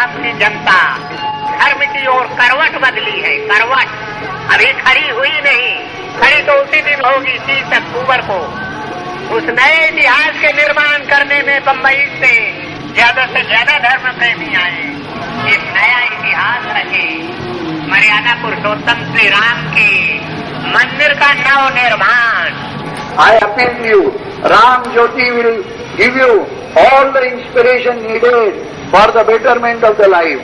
पंजाब की जनता धर्म की ओर करवट बदली है, करवट अभी खड़ी हुई नहीं, खड़ी तो उसी दिन होगी 30 अक्टूबर को। उस नए इतिहास के निर्माण करने में बम्बई से ज्यादा धर्म प्रेमी आए, एक नया इतिहास रचे। मर्यादा पुरुषोत्तम श्री राम के मंदिर का नव निर्माण। I appeal to you, Ram Jyoti will give you all the inspiration needed for the betterment of the life.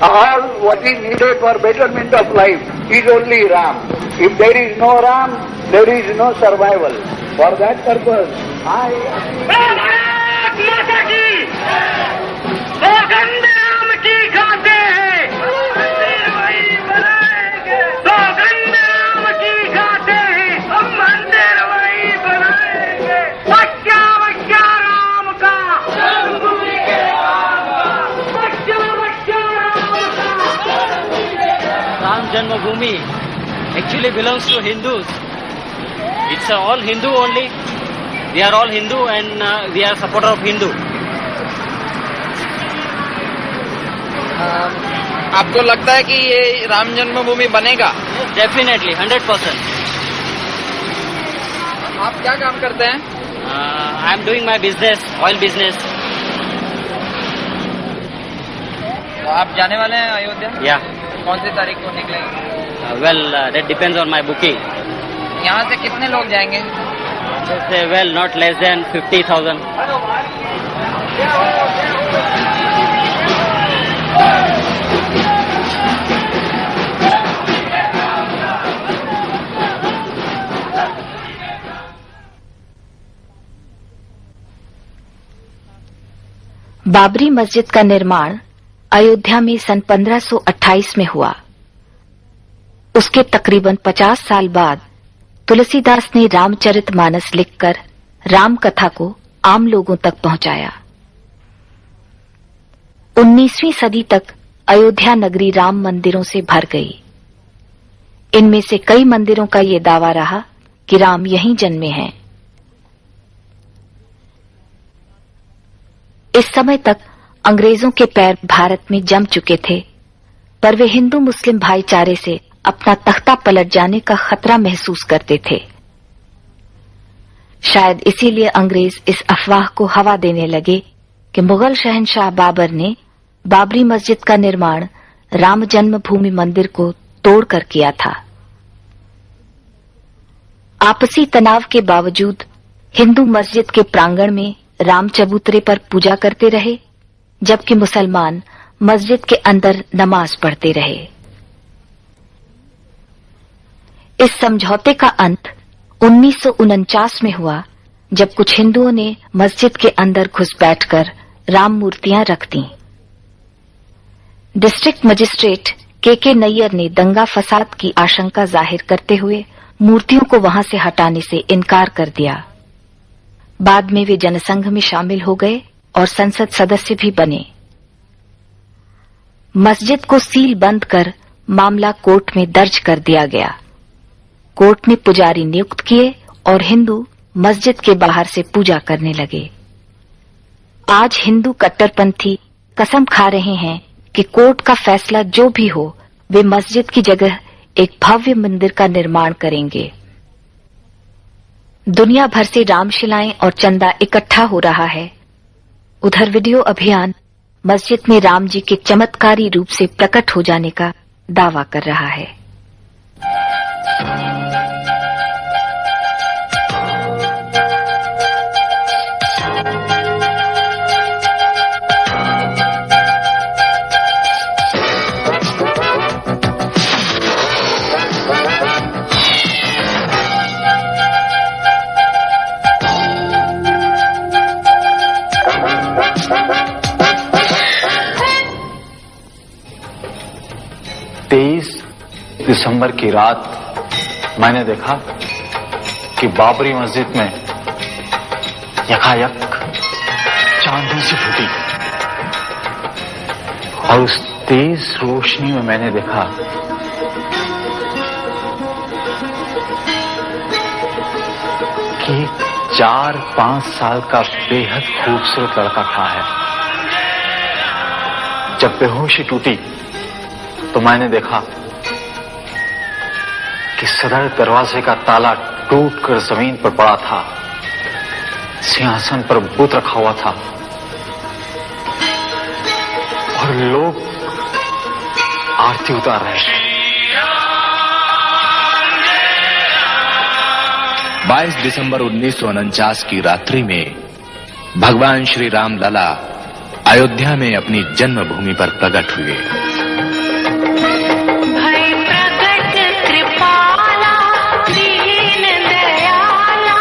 All what is needed for betterment of life is only Ram. If there is no Ram, there is no survival. For that purpose, Janmabhoomi actually belongs to Hindus. It's all Hindu only. We are all Hindu and we are supporter of Hindu. आपको लगता है कि ये राम जन्मभूमि बनेगा? Definitely, 100%. आप क्या काम करते हैं? I am doing my business, oil business. तो आप जाने वाले हैं अयोध्या? Yeah. कौन सी तारीख को निकलेंगे? Well, that depends on my booking. यहाँ से कितने लोग जाएंगे? Well, not less than 50,000. Babri मस्जिद का निर्माण अयोध्या में सन 1528 में हुआ। उसके तकरीबन 50 साल बाद तुलसीदास ने रामचरितमानस लिखकर राम कथा को आम लोगों तक पहुंचाया। 19वीं सदी तक अयोध्या नगरी राम मंदिरों से भर गई। इनमें से कई मंदिरों का ये दावा रहा कि राम यहीं जन्मे हैं। इस समय तक अंग्रेजों के पैर भारत में जम चुके थे, पर वे हिंदू मुस्लिम भाईचारे से अपना तख्ता पलट जाने का खतरा महसूस करते थे। शायद इसीलिए अंग्रेज इस अफवाह को हवा देने लगे कि मुगल शहंशाह बाबर ने बाबरी मस्जिद का निर्माण राम जन्मभूमि मंदिर को तोड़कर किया था। आपसी तनाव के बावजूद हिंदू मस्जिद के प्रांगण में राम चबूतरे पर पूजा करते रहे, जबकि मुसलमान मस्जिद के अंदर नमाज पढ़ते रहे। इस समझौते का अंत 1949 में हुआ, जब कुछ हिंदुओं ने मस्जिद के अंदर घुस बैठकर राम मूर्तियां रख दी। डिस्ट्रिक्ट मजिस्ट्रेट के नैयर ने दंगा फसाद की आशंका जाहिर करते हुए मूर्तियों को वहां से हटाने से इनकार कर दिया। बाद में वे जनसंघ में शामिल हो गए और संसद सदस्य भी बने। मस्जिद को सील बंद कर मामला कोर्ट में दर्ज कर दिया गया। कोर्ट ने पुजारी नियुक्त किए और हिंदू मस्जिद के बाहर से पूजा करने लगे। आज हिंदू कट्टरपंथी कसम खा रहे हैं कि कोर्ट का फैसला जो भी हो, वे मस्जिद की जगह एक भव्य मंदिर का निर्माण करेंगे। दुनिया भर से रामशिलाएं और चंदा इकट्ठा हो रहा है। उधर वीडियो अभियान मस्जिद में राम जी के चमत्कारी रूप से प्रकट हो जाने का दावा कर रहा है। दिसंबर की रात मैंने देखा कि बाबरी मस्जिद में यकायक चांदनी सी फूटी और उस तेज रोशनी में मैंने देखा कि 4-5 साल का बेहद खूबसूरत लड़का खड़ा है। जब बेहोशी टूटी तो मैंने देखा कि सदर दरवाजे का ताला टूटकर जमीन पर पड़ा था। सिंहासन पर बुत रखा हुआ था और लोग आरती उतार रहे थे। 22 दिसंबर 1949 की रात्रि में भगवान श्री राम लला अयोध्या में अपनी जन्मभूमि पर प्रकट हुए। भय प्रकट कृपाला दीन दयाला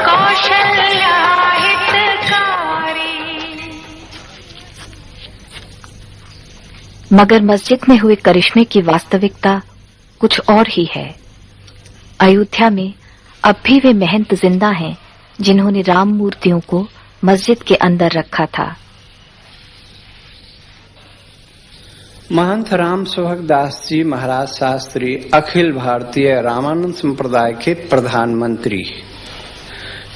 कौशल्या हितकारी। मगर मस्जिद में हुए करिश्मे की वास्तविकता कुछ और ही है। अयोध्या में अब भी वे महंत जिंदा हैं जिन्होंने राम मूर्तियों को मस्जिद के अंदर रखा था। महंत राम सेवक दास जी महाराज शास्त्री अखिल भारतीय रामानंद संप्रदाय के प्रधानमंत्री,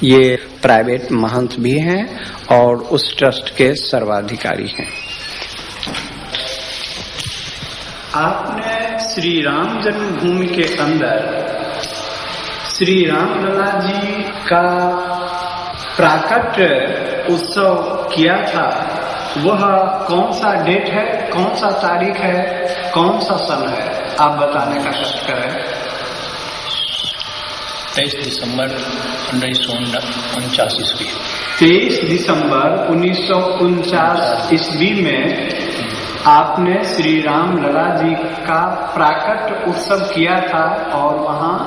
ये प्राइवेट महंत भी हैं और उस ट्रस्ट के सर्वाधिकारी हैं। आपने श्री राम जन्मभूमि के अंदर श्री राम लला जी का प्राकट्य उत्सव किया था। वह कौन सा डेट है, कौन सा तारीख है, कौन सा सन है, आप बताने का कष्ट करें। 23 दिसंबर 1949 ईस्वी। 23 दिसंबर 1949 ईस्वी में आपने श्री राम लला जी का प्राकट्य उत्सव किया था और वहाँ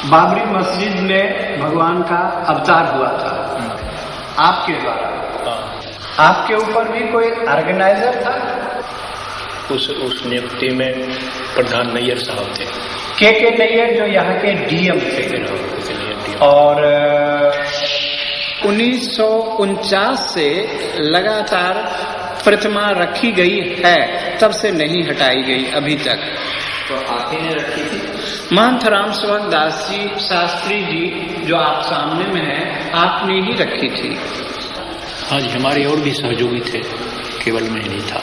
बाबरी मस्जिद में भगवान का अवतार हुआ था आपके द्वारा। आपके ऊपर भी कोई ऑर्गेनाइजर था? उस नियुक्ति में प्रधान नैयर साहब थे। के नैयर जो यहाँ के डीएम थे। और 1949 से लगातार प्रतिमा रखी गई है, तब से नहीं हटाई गई अभी तक। तो आप ही ने रखी थी? महंत राम सेवक दास जी शास्त्री जी जो आप सामने में है, आपने ही रखी थी। हाँ जी, हमारे और भी सहयोगी थे, केवल मैं नहीं था।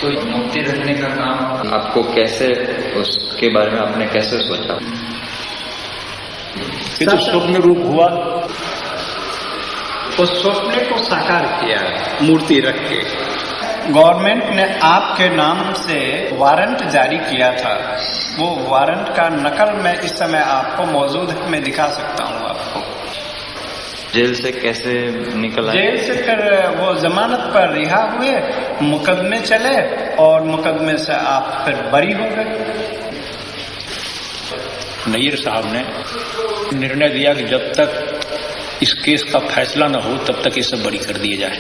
तो मूर्ति रखने का काम आपको कैसे, उसके बारे में आपने कैसे सोचा? ये तो स्वप्न रूप हुआ। उस स्वप्न को साकार किया मूर्ति रख के। गवर्नमेंट ने आपके नाम से वारंट जारी किया था। वो वारंट का नकल मैं इस समय आपको मौजूद है, मैं दिखा सकता हूँ आपको। जेल से कैसे निकल आए? जेल से फिर वो जमानत पर रिहा हुए, मुकदमे चले और मुकदमे से आप फिर बरी हो गए। नैयर साहब ने निर्णय दिया कि जब तक इस केस का फैसला न हो तब तक ये सब बरी कर दिए जाए।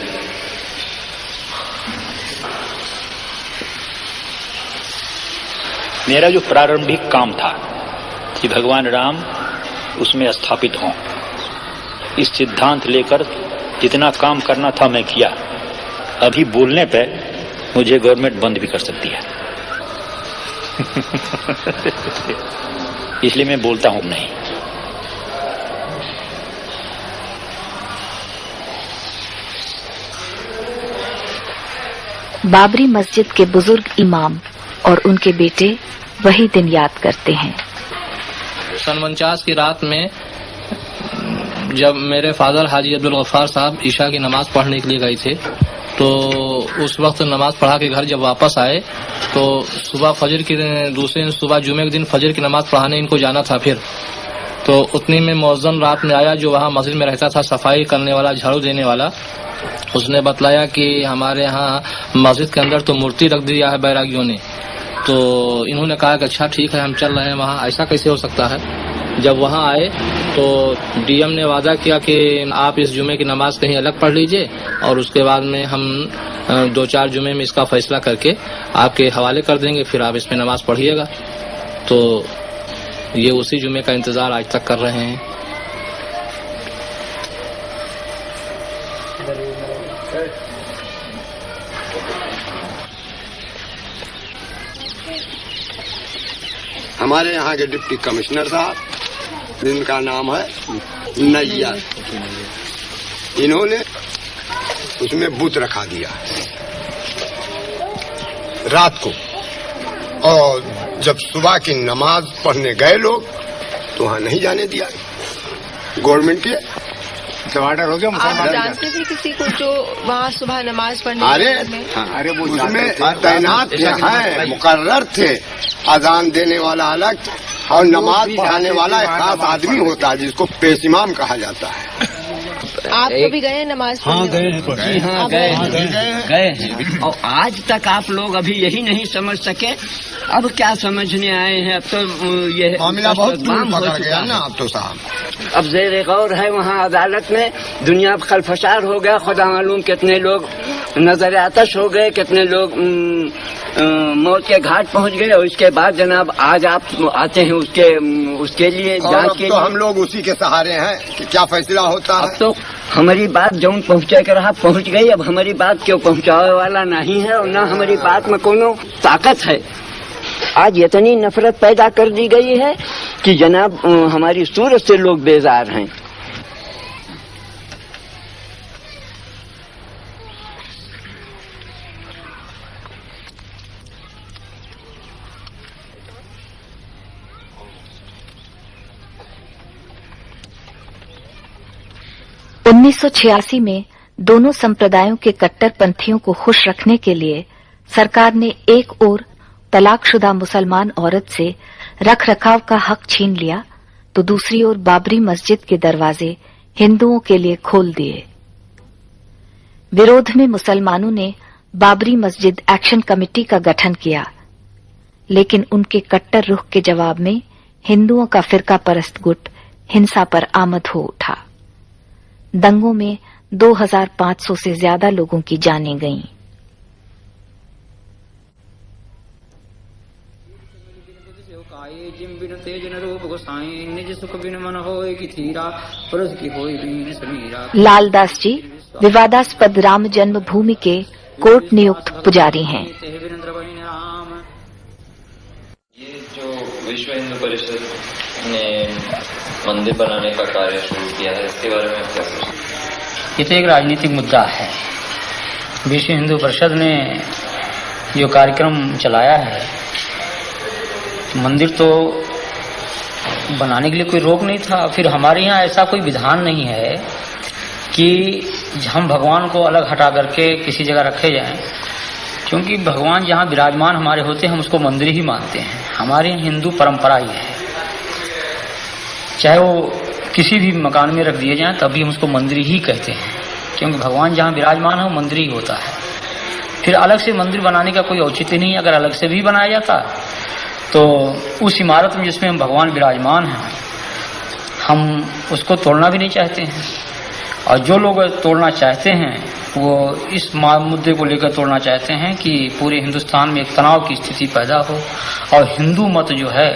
मेरा जो प्रारंभिक काम था कि भगवान राम उसमें स्थापित हों, इस सिद्धांत लेकर जितना काम करना था मैं किया। अभी बोलने पे मुझे गवर्नमेंट बंद भी कर सकती है। इसलिए मैं बोलता हूं नहीं। बाबरी मस्जिद के बुजुर्ग इमाम और उनके बेटे वही दिन याद करते हैं। सन 49 की रात में जब मेरे फादर हाजी अब्दुल गफ्फार साहब ईशा की नमाज पढ़ने के लिए गए थे, तो उस वक्त नमाज पढ़ा के घर जब वापस आए तो सुबह फजर की दूसरे सुबह जुमे के दिन फजर की नमाज पढ़ाने इनको जाना था। फिर तो उतनी में मौज़न रात में आया जो वहाँ मस्जिद में रहता था, सफाई करने वाला, झाड़ू देने वाला। उसने बतलाया कि हमारे यहाँ मस्जिद के अंदर तो मूर्ति रख दिया है बैरागियों ने। तो इन्होंने कहा कि अच्छा ठीक है, हम चल रहे हैं वहाँ, ऐसा कैसे हो सकता है। जब वहाँ आए तो डीएम ने वादा किया कि आप इस जुमे की नमाज कहीं अलग पढ़ लीजिए और उसके बाद में हम 2-4 जुमे में इसका फैसला करके आपके हवाले कर देंगे, फिर आप इसमें नमाज पढ़िएगा। तो ये उसी जुमे का इंतजार आज तक कर रहे हैं। हमारे यहाँ के डिप्टी कमिश्नर साहब, जिनका नाम है नैयर, इन्होंने उसमें बुत रखा दिया रात को, और जब सुबह की नमाज पढ़ने गए लोग तो वहां नहीं जाने दिया। गवर्नमेंट के टमाटर हो गया। आप जानते थे किसी को जो वहाँ सुबह नमाज पढ़ने? अरे वो उसमें तैनात है, मुकर्रर थे। अजान देने वाला अलग और नमाज पढ़ाने वाला एक खास आदमी होता है जिसको पेश इमाम कहा जाता है। आप कभी गए नमाज पढ़ने? हाँ गए हैं। और आज तक आप लोग अभी यही नहीं समझ सके, अब क्या समझने आए हैं? अब तो ये मामला बहुत दूर पकड़ गया ना अब तो साहब। अब ज़ेर गौर है वहाँ अदालत में, दुनिया खलफशार हो गया, खुदा मालूम कितने लोग नजर आतश हो गए, कितने लोग मौत के घाट पहुँच गए। और इसके बाद जनाब आज आप आते हैं उसके लिए जांच के तो हम लोग उसी के सहारे हैं कि क्या फैसला होता है। अब तो हमारी बात जौन पहुँचे कर रहा पहुँच गई, अब हमारी बात क्यों पहुँचाने वाला नहीं है और न हमारी बात में कोनो ताकत है। आज इतनी नफरत पैदा कर दी गई है कि जनाब हमारी सूरत से लोग बेजार हैं। (1986) में दोनों संप्रदायों के कट्टरपंथियों को खुश रखने के लिए सरकार ने एक ओर तलाकशुदा मुसलमान औरत से रख रखाव का हक छीन लिया तो दूसरी ओर बाबरी मस्जिद के दरवाजे हिंदुओं के लिए खोल दिए। विरोध में मुसलमानों ने बाबरी मस्जिद एक्शन कमेटी का गठन किया, लेकिन उनके कट्टर रुख के जवाब में हिंदुओं का फिरका परस्त गुट हिंसा पर आमद हो उठा। दंगों में 2500 से ज्यादा लोगों की जानें गईं। लालदास जी विवादास्पद राम जन्मभूमि के कोर्ट नियुक्त पुजारी हैं। ये जो विश्व हिंदू परिषद ने मंदिर बनाने का कार्य शुरू किया है, इसके बारे में क्या सोचते हैं? ये तो एक राजनीतिक मुद्दा है। विश्व हिंदू परिषद ने जो कार्यक्रम चलाया है, मंदिर तो बनाने के लिए कोई रोक नहीं था। फिर हमारे यहाँ ऐसा कोई विधान नहीं है कि हम भगवान को अलग हटा करके किसी जगह रखे जाएं, क्योंकि भगवान जहाँ विराजमान हमारे होते हैं हम उसको मंदिर ही मानते हैं। हमारे हिंदू परंपरा ही है, चाहे वो किसी भी मकान में रख दिए जाएं तब भी हम उसको मंदिर ही कहते हैं, क्योंकि भगवान जहाँ विराजमान है वो मंदिर ही होता है। फिर अलग से मंदिर बनाने का कोई औचित्य नहीं। अगर अलग से भी बनाया जाता तो उस इमारत में जिसमें हम भगवान विराजमान हैं हम उसको तोड़ना भी नहीं चाहते हैं। और जो लोग तोड़ना चाहते हैं वो इस मुद्दे को लेकर तोड़ना चाहते हैं कि पूरे हिंदुस्तान में एक तनाव की स्थिति पैदा हो और हिंदू मत जो है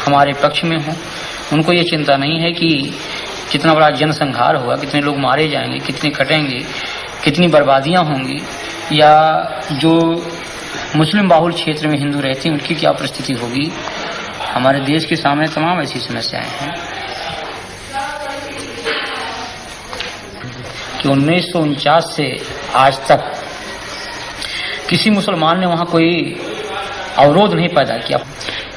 हमारे पक्ष में हो। उनको ये चिंता नहीं है कि कितना बड़ा जनसंहार होगा, कितने लोग मारे जाएंगे, कितने कटेंगे, कितनी बर्बादियां होंगी, या जो मुस्लिम बाहुल क्षेत्र में हिंदू रहते हैं उनकी क्या परिस्थिति होगी। हमारे देश के सामने तमाम ऐसी समस्याएं हैं कि 1949 से आज तक किसी मुसलमान ने वहां कोई अवरोध नहीं पैदा किया।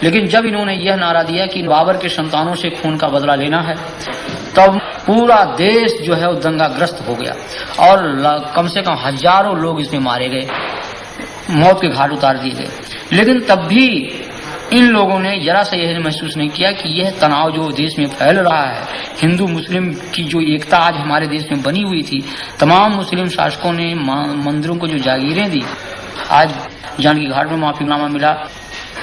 लेकिन जब इन्होंने यह नारा दिया कि बाबर के संतानों से खून का बदला लेना है, तब पूरा देश जो है वो दंगाग्रस्त हो गया और कम से कम हजारों लोग इसमें मारे गए, मौत के घाट उतार दिए गए। लेकिन तब भी इन लोगों ने जरा सा यह महसूस नहीं किया कि यह तनाव जो देश में फैल रहा है, हिंदू मुस्लिम की जो एकता आज हमारे देश में बनी हुई थी, तमाम मुस्लिम शासकों ने मंदिरों को जो जागीरें दी। आज जानकी घाट में माफीनामा मिला,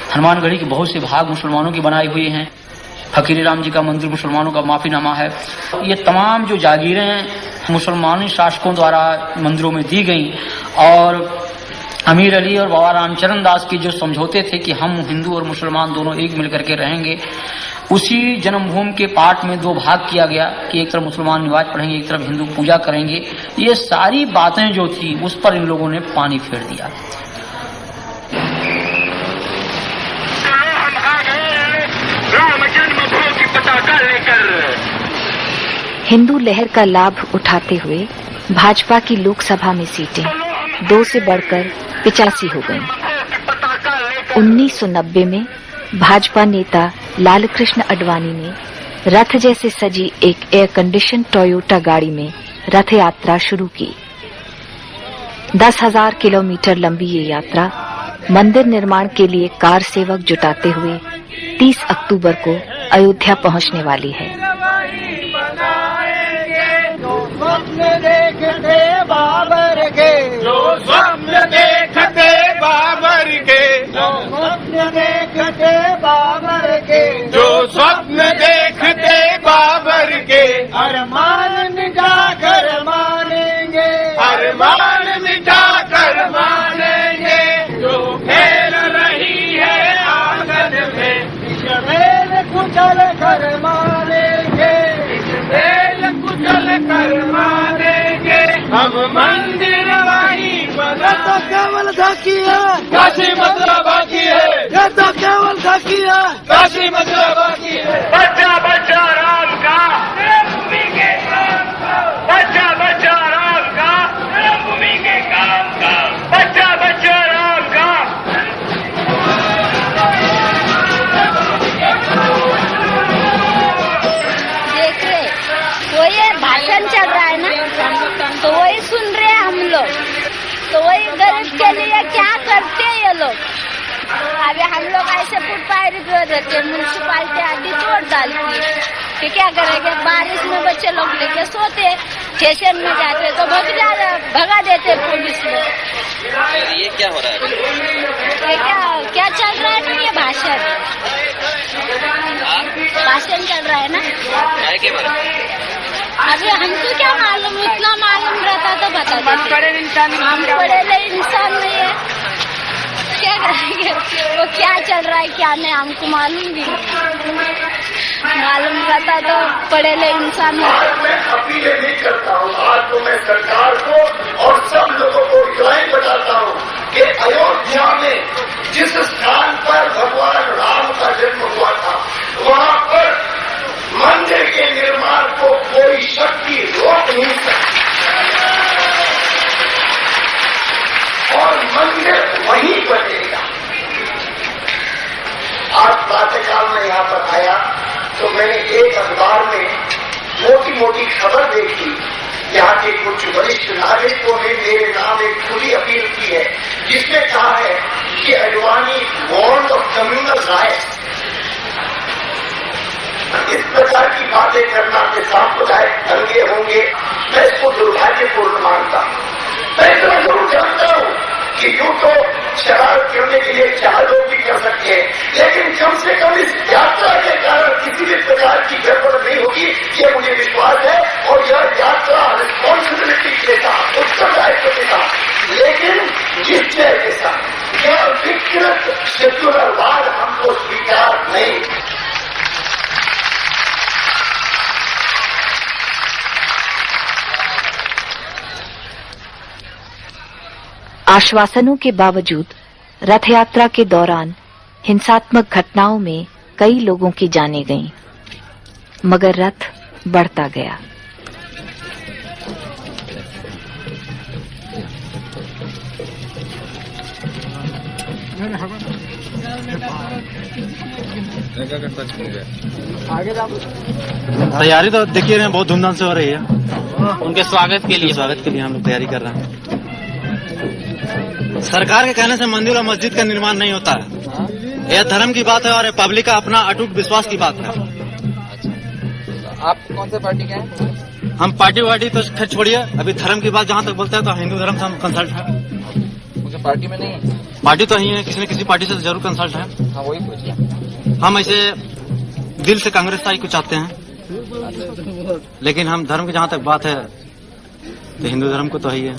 हनुमानगढ़ी के बहुत से भाग मुसलमानों की बनाई हुई हैं, फकीर राम जी का मंदिर मुसलमानों का माफीनामा है। ये तमाम जो जागीरें मुसलमानी शासकों द्वारा मंदिरों में दी गई और अमीर अली और बाबा रामचरण दास की जो समझौते थे कि हम हिंदू और मुसलमान दोनों एक मिलकर के रहेंगे, उसी जन्मभूमि के पाठ में दो भाग किया गया कि एक तरफ मुसलमान नमाज पढ़ेंगे, एक तरफ हिंदू पूजा करेंगे। ये सारी बातें जो थी उस पर इन लोगों ने पानी फेर दिया। हिंदू लहर का लाभ उठाते हुए भाजपा की लोकसभा में सीटें 2 से बढ़कर 85 हो गईं। 1990 में भाजपा नेता लालकृष्ण आडवाणी ने रथ जैसे सजी एक एयर कंडीशन टोयोटा गाड़ी में रथ यात्रा शुरू की। 10,000 किलोमीटर लंबी ये यात्रा मंदिर निर्माण के लिए कार सेवक जुटाते हुए 30 अक्टूबर को अयोध्या पहुंचने वाली है। स्वप्न देखते बाबर के, जो स्वप्न देखते बाबर के, जो स्वप्न देखते बाबर के, जो स्वप्न देखते बाबर के, अरमान मिटा कर मानेंगे, अरमान मिटा कर मानेंगे, जो खेल रही है आंगन में, इस मेल कुचल कर मानेंगे, इस मेल कुचल कर मानेंगे, हम मंदिर वही बना। तो केवल झांकी है, काशी मथुरा बाकी है, ये तो केवल झांकी है, काशी मथुरा बाकी है। बच्चा बच्चा राम का भूमि के काम का, बच्चा बच्चा राम का भूमि के काम का, बच्चा बच्चा राम का। देख रहे वो ये भाषण चल रहा है ना, तो वही सुन रहे हैं हम लोग। तो वही गरीब के लिए क्या करते हैं ये लोग। अभी हम लोग ऐसे फुटपाथ पर रहते, म्यूनसिपालिटी आदि तोड़ डालती है कि क्या करेंगे। बारिश में बच्चे लोग लेके सोते, स्टेशन में जाते तो भगा देते पुलिस लोग। ये क्या हो रहा है? ये क्या चल रहा है ना, ये भाषण चल रहा है ना। अभी हमको क्या मालूम, इतना मालूम रहता तो बता देते। हम पढ़े इंसान नहीं है, क्या करेंगे। वो क्या चल रहा है क्या नहीं हमको मालूम भी नहीं। मालूम रहता तो पढ़े इंसान है। मैं अपील नहीं करता हूँ, आज तो मैं सरकार को और सब लोगों को यही बताता हूँ कि अयोध्या में जिस स्थान पर भगवान राम का जन्म हुआ था, वहाँ पर मंदिर के निर्माण को कोई शक्ति रोक नहीं सकती और मंदिर वहीं बनेगा। आज प्रातःकाल में यहाँ पर आया तो मैंने एक अखबार में मोटी मोटी खबर देखी। यहाँ के कुछ वरिष्ठ नागरिकों ने मेरे नाम एक खुली अपील की है, जिसमें कहा है कि Advani warn of communal riots. इस प्रकार की बातें करना के सांप्रदायिक दंगे होंगे, मैं इसको दुर्भाग्यपूर्ण मानता हूँ। मैं इतना जरूर जानता हूँ कि यूं तो शरारत करने के लिए 4 लोग भी कर सकते हैं, लेकिन कम से कम इस यात्रा के कारण किसी भी प्रकार की गड़बड़ नहीं होगी, ये मुझे विश्वास है। और यह यात्रा रिस्पॉन्सिबिलिटी के साथ, उत्तरदायित्व के साथ, लेकिन निश्चय के साथ। यह विकृत सेक्युलरवाद हमको स्वीकार नहीं। आश्वासनों के बावजूद रथ यात्रा के दौरान हिंसात्मक घटनाओं में कई लोगों की जानें गईं, मगर रथ बढ़ता गया। तैयारी तो देखिए रहे हैं, बहुत धूमधाम से हो रही है। उनके स्वागत के लिए हम लोग तैयारी कर रहे हैं। सरकार के कहने से मंदिर और मस्जिद का निर्माण नहीं होता है। यह धर्म की बात है और पब्लिक का अपना अटूट विश्वास की बात है। आप कौन से पार्टी के हैं? हम पार्टी वार्टी तो खैर छोड़िए, अभी धर्म की बात जहाँ तक बोलते हैं तो हिंदू धर्म से हम कंसल्ट है। मुझे पार्टी में नहीं है? पार्टी तो ही है, किसी न किसी पार्टी से तो जरूर कंसल्ट है। हाँ वही पूछिए। हम ऐसे दिल से कांग्रेस ताई को चाहते हैं, लेकिन हम धर्म की जहाँ तक बात है तो हिंदू धर्म को तो ही है।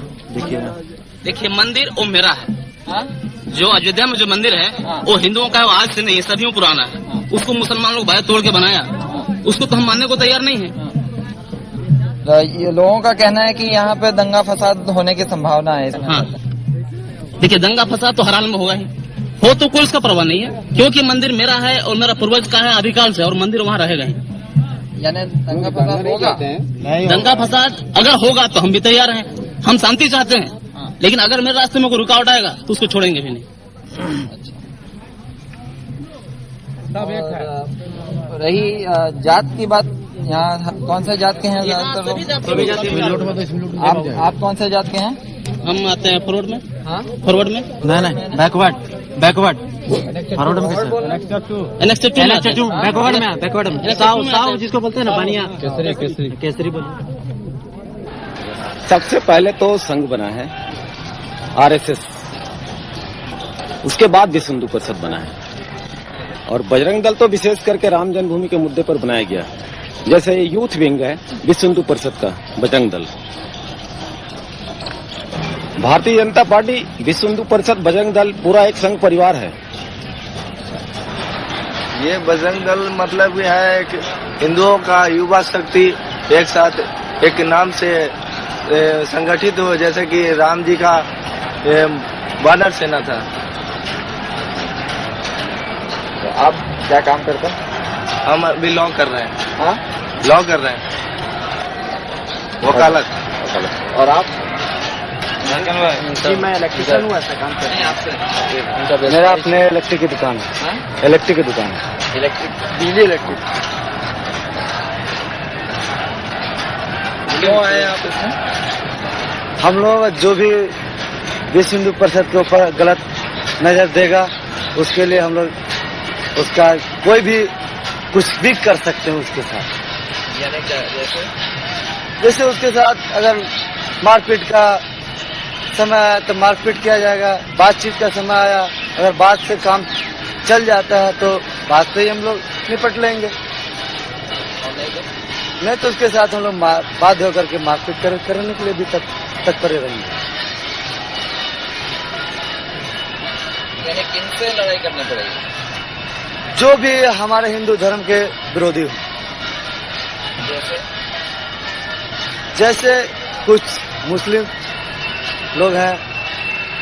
देखिए मंदिर वो मेरा है। जो अयोध्या में जो मंदिर है वो हिंदुओं का है, वो आज से नहीं, सदियों पुराना है। उसको मुसलमान लोग भाई तोड़ के बनाया, उसको तो हम मानने को तैयार नहीं है। ये लोगों का कहना है कि यहाँ पे दंगा फसाद होने की संभावना है। हाँ। देखिए दंगा फसाद तो हर हाल में होगा ही, हो तो कोई इसका परवाह नहीं है, क्योंकि मंदिर मेरा है और मेरा पूर्वज का है अधिकाल से, और मंदिर वहाँ रहेगा ही। यानी दंगा फसाद होगा? दंगा फसाद अगर होगा तो हम भी तैयार हैं, हम शांति चाहते हैं, लेकिन अगर मेरे रास्ते में कोई रुकावट आएगा तो उसको छोड़ेंगे भी नहीं। और रही जात की बात, यहाँ कौन सा जात के हैं ज्यादातर लोग? आप कौन सा जात के हैं? हम आते हैं फॉरवर्ड में। हाँ, फॉरवर्ड में नहीं, बैकवर्ड फॉरवर्ड में बैकवर्ड में साव जिसको बोलते हैं ना, पानिया केसरी बोलिए। सबसे पहले तो संघ बना है आरएसएस, उसके बाद विश्व हिंदू परिषद बना है, और बजरंग दल तो विशेष करके राम जन्मभूमि के मुद्दे पर बनाया गया। जैसे यूथ विंग है विश्व हिंदू परिषद का बजरंग दल, भारतीय जनता पार्टी, विश्व हिंदू परिषद, बजरंग दल पूरा एक संघ परिवार है। ये बजरंग दल मतलब यह है कि हिंदुओं का युवा शक्ति एक साथ एक नाम से संगठित हो, जैसे कि राम जी का वानर सेना था। तो आप क्या काम करते हैं? हम अभी लॉ कर रहे हैं। हाँ, लॉ कर रहे हैं, वकालत। और आप? जी मैं इलेक्ट्रिशियन हूँ, ऐसा काम कर रहे हैं आपसे। मेरा अपने इलेक्ट्रिक की दुकान है। इलेक्ट्रिक की दुकान है, इलेक्ट्रिक, बिजली इलेक्ट्रिक। क्यों आए आप इसमें? हम लोग जो भी विश्व हिंदू परिषद के ऊपर गलत नजर देगा उसके लिए हम लोग उसका कोई भी कुछ भी कर सकते हैं उसके साथ। यानी क्या? जैसे उसके साथ अगर मारपीट का समय आया तो मारपीट किया जाएगा, बातचीत का समय आया अगर बात से काम चल जाता है तो बात से ही हम लोग निपट लेंगे, नहीं तो उसके साथ हम लोग बाध्य होकर के मारपीट करने के लिए भी तत्पर रहेंगे। यानी किनसे लड़ाई करनी पड़ेगी? जो भी हमारे हिंदू धर्म के विरोधी हो, जैसे कुछ मुस्लिम लोग हैं,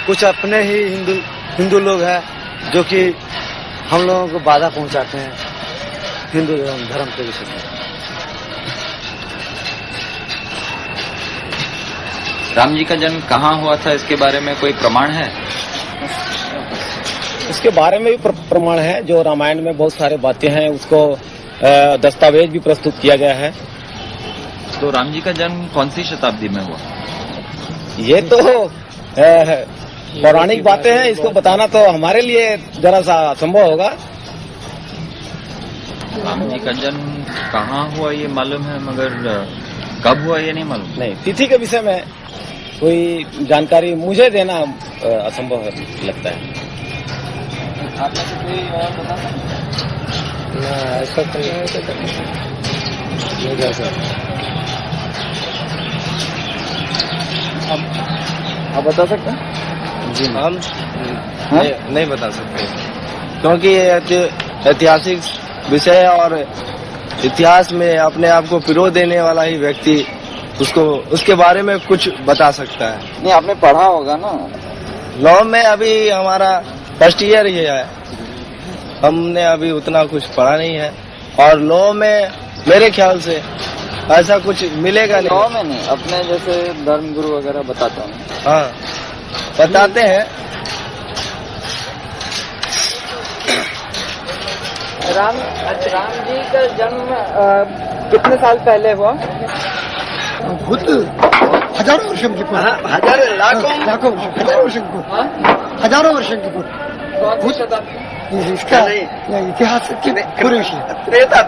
कुछ अपने ही हिंदू लोग हैं जो कि हम लोगों को बाधा पहुंचाते हैं हिंदू धर्म के विषय में। राम जी का जन्म कहाँ हुआ था, इसके बारे में कोई प्रमाण है? इसके बारे में भी प्रमाण है, जो रामायण में बहुत सारे बातें हैं, उसको दस्तावेज भी प्रस्तुत किया गया है। तो राम जी का जन्म कौन सी शताब्दी में हुआ? ये तो पौराणिक बातें हैं, इसको बताना तो हमारे लिए जरा सा असंभव होगा। राम जी का जन्म कहाँ हुआ ये मालूम है, मगर कब हुआ ये नहीं मालूम। नहीं, तिथि के विषय में कोई जानकारी मुझे देना असंभव लगता है। आप में से कोई और बता सकते? ऐसा तो नहीं जा सकता। आप बता सकते हैं? जी हम नहीं बता सकते, क्योंकि ये ऐतिहासिक विषय है और इतिहास में अपने आप को पिरो देने वाला ही व्यक्ति उसको उसके बारे में कुछ बता सकता है। नहीं, आपने पढ़ा होगा ना लॉ में? अभी हमारा फर्स्ट ईयर ही है, हमने अभी उतना कुछ पढ़ा नहीं है, और लॉ में मेरे ख्याल से ऐसा कुछ मिलेगा नहीं। लॉ में नहीं, अपने जैसे धर्मगुरु वगैरह बताता हूँ। हाँ, बताते हैं। राम जी का जन्म कितने साल पहले हुआ? खुद हजारों वर्षों की पूर्व, लाखों हजारों वर्षों की पूर्व इसका इतिहास की पूरी विषय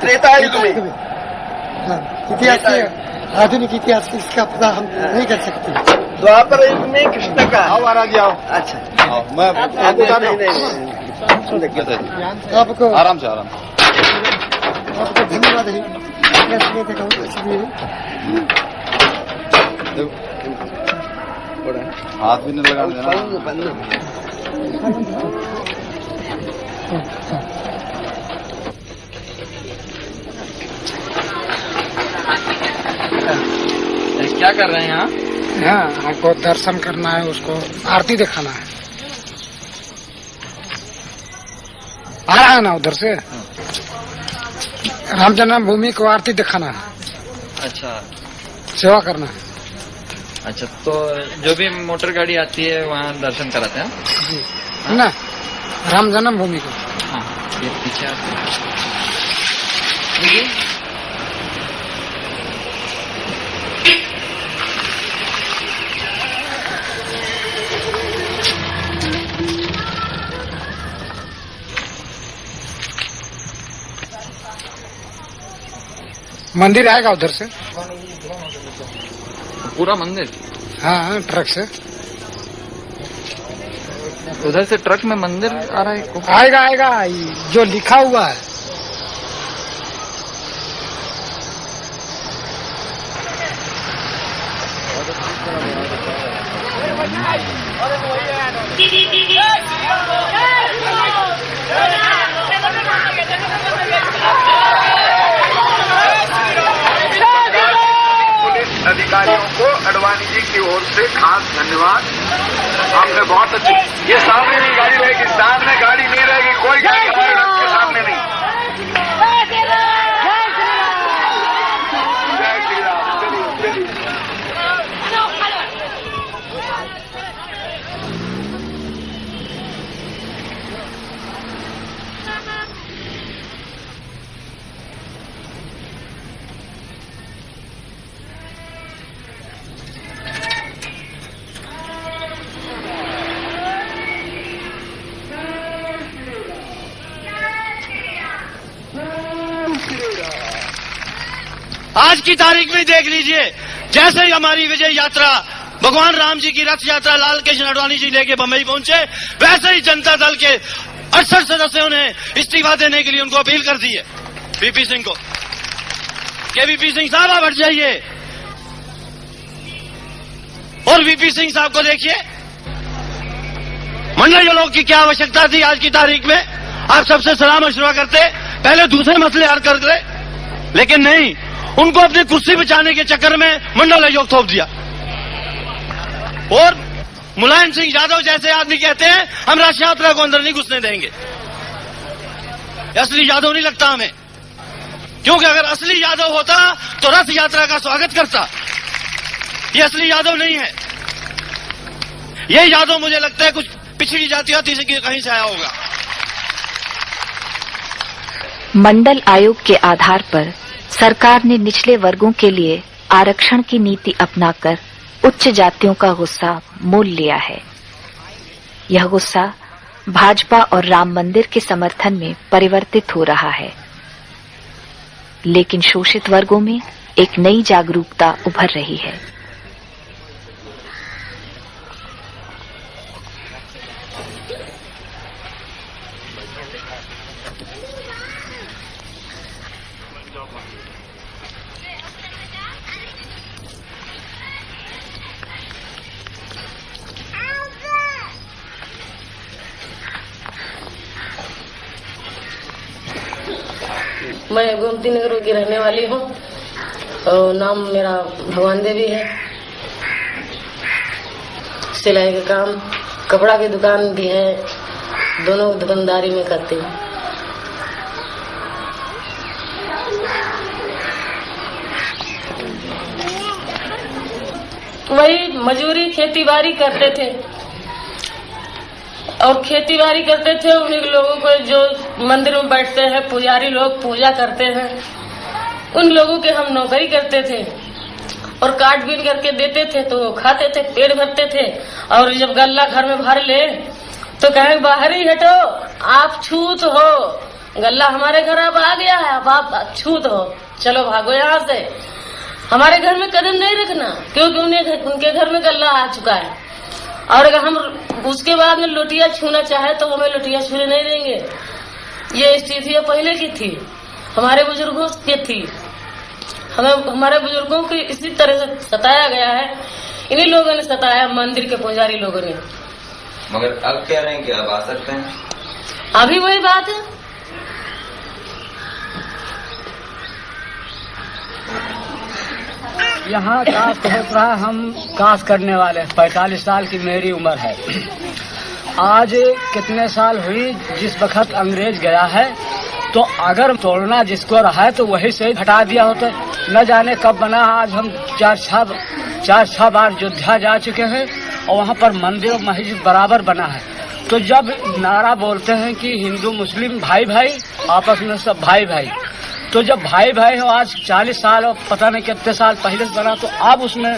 त्रेता युग में। इतिहास के आधुनिक इतिहास इसका पता हम नहीं कर सकते। द्वापर युग में कृष्ण का। आओ महाराज जी, आओ। अच्छा, मैं आपको बता रहा हूँ। आपको आराम से आपको धन्यवाद है। हाथ भी नहीं लगा देना। क्या कर रहे हैं यहाँ? हाँ, हमको दर्शन करना है, उसको आरती दिखाना है। आ रहा है ना उधर से? राम जन्मभूमि को आरती दिखाना है, अच्छा सेवा करना है। अच्छा, तो जो भी मोटर गाड़ी आती है वहाँ दर्शन कराते हैं जी ना, राम जन्मभूमि को। हाँ, ये पीछे आते हैं। मंदिर आएगा उधर से, पूरा मंदिर? हाँ, ट्रक से उधर से ट्रक में मंदिर आ रहा है? आएगा आएगा, जो लिखा हुआ है। अधिकारियों को अडवाणी जी की ओर से खास धन्यवाद। हमने बहुत अच्छी, ये सामने नहीं गाड़ी रहेगी, सामने गाड़ी नहीं रहेगी, कोई गाड़ी हमारे रथ के सामने नहीं। जय श्री राम। चलिए चलिए। आज की तारीख में देख लीजिए, जैसे ही हमारी विजय यात्रा भगवान राम जी की रथ यात्रा लाल कृष्ण अडवाणी जी लेके बम्बई पहुंचे, वैसे ही जनता दल के 68 सदस्यों ने इस्तीफा देने के लिए उनको अपील कर दी है, वीपी सिंह को, कि वीपी सिंह साहब आप हट जाइए। और वीपी सिंह साहब को देखिए, मंडल लोग की क्या आवश्यकता थी आज की तारीख में? आप सबसे सलाह मशवरा करते, पहले दूसरे मसले हल करते, लेकिन नहीं, उनको अपनी कुर्सी बचाने के चक्कर में मंडल आयोग थोप दिया। और मुलायम सिंह यादव जैसे आदमी कहते हैं हम रथ यात्रा को अंदर नहीं घुसने देंगे। असली यादव नहीं लगता हमें, क्योंकि अगर असली यादव होता तो रथ यात्रा का स्वागत करता। ये असली यादव नहीं है, ये यादव मुझे लगता है कुछ पिछड़ी जाति से कहीं से आया होगा। मंडल आयोग के आधार पर सरकार ने निचले वर्गों के लिए आरक्षण की नीति अपनाकर उच्च जातियों का गुस्सा मोल लिया है। यह गुस्सा भाजपा और राम मंदिर के समर्थन में परिवर्तित हो रहा है, लेकिन शोषित वर्गों में एक नई जागरूकता उभर रही है। मैं गोमती नगर की रहने वाली हूँ और नाम मेरा भगवान देवी है। सिलाई का काम, कपड़ा की दुकान भी है, दोनों दुकानदारी में करती हूँ। वही मजूरी खेती बाड़ी करते थे और खेती बाड़ी करते थे। उन्हीं लोगों को जो मंदिर में बैठते हैं पुजारी लोग पूजा करते हैं, उन लोगों के हम नौकरी करते थे और काट बीन करके देते थे तो खाते थे, पेट भरते थे। और जब गल्ला घर में भर ले तो कहें बाहर ही हटो, आप छूत हो, गल्ला हमारे घर अब आ गया है, अब आप छूत हो, चलो भागो यहाँ से, हमारे घर में कदम नहीं रखना, क्योंकि उनके घर में गल्ला आ चुका है। और अगर हम उसके बाद में लोटिया छूना चाहे तो हमें लोटिया छूने नहीं देंगे। ये स्थिति पहले की थी, हमारे बुजुर्गों की थी। हमारे बुजुर्गों को इसी तरह से सताया गया है, इन्हीं लोगों ने सताया, मंदिर के पुजारी लोगों ने। मगर अब कह रहे हैं कि अब आ सकते हैं। अभी वही बात है, यहाँ कास्ट होता है, हम कास्ट करने वाले 45 साल की मेरी उम्र है। आज कितने साल हुई जिस वक्त अंग्रेज गया है, तो अगर तोड़ना जिसको रहा है तो वही से हटा दिया होता। न जाने कब बना। आज हम चार छह बार अयोध्या जा चुके हैं और वहाँ पर मंदिर और मस्जिद बराबर बना है। तो जब नारा बोलते हैं कि हिंदू मुस्लिम भाई भाई, आपस में सब भाई भाई, तो जब भाई भाई हो आज 40 साल और पता नहीं कितने साल पहले से बना, तो अब उसमें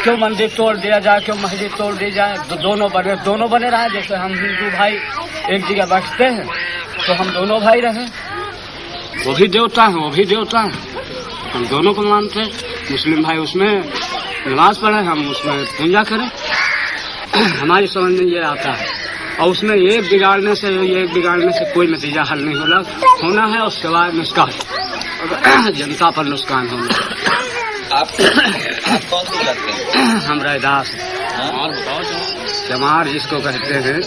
क्यों मंदिर तोड़ दिया जाए, क्यों मस्जिद तोड़ दी जाए? तो दोनों बने रहे। जैसे हम हिंदू भाई एक जगह बैठते हैं तो हम दोनों भाई रहे। वो भी देवता है, वो भी देवता है, हम दोनों को मानते हैं। मुस्लिम भाई उसमें नमाज पढ़े, हम उसमें पूजा करें। हमारी समझ में ये आता है। और उसमें एक बिगाड़ने से कोई नतीजा हल नहीं होना है, और सिवाय नुकसान, जनता पर नुकसान होना है। आप कौन सी जात के हैं? हम रैदास और चमार जिसको कहते हैं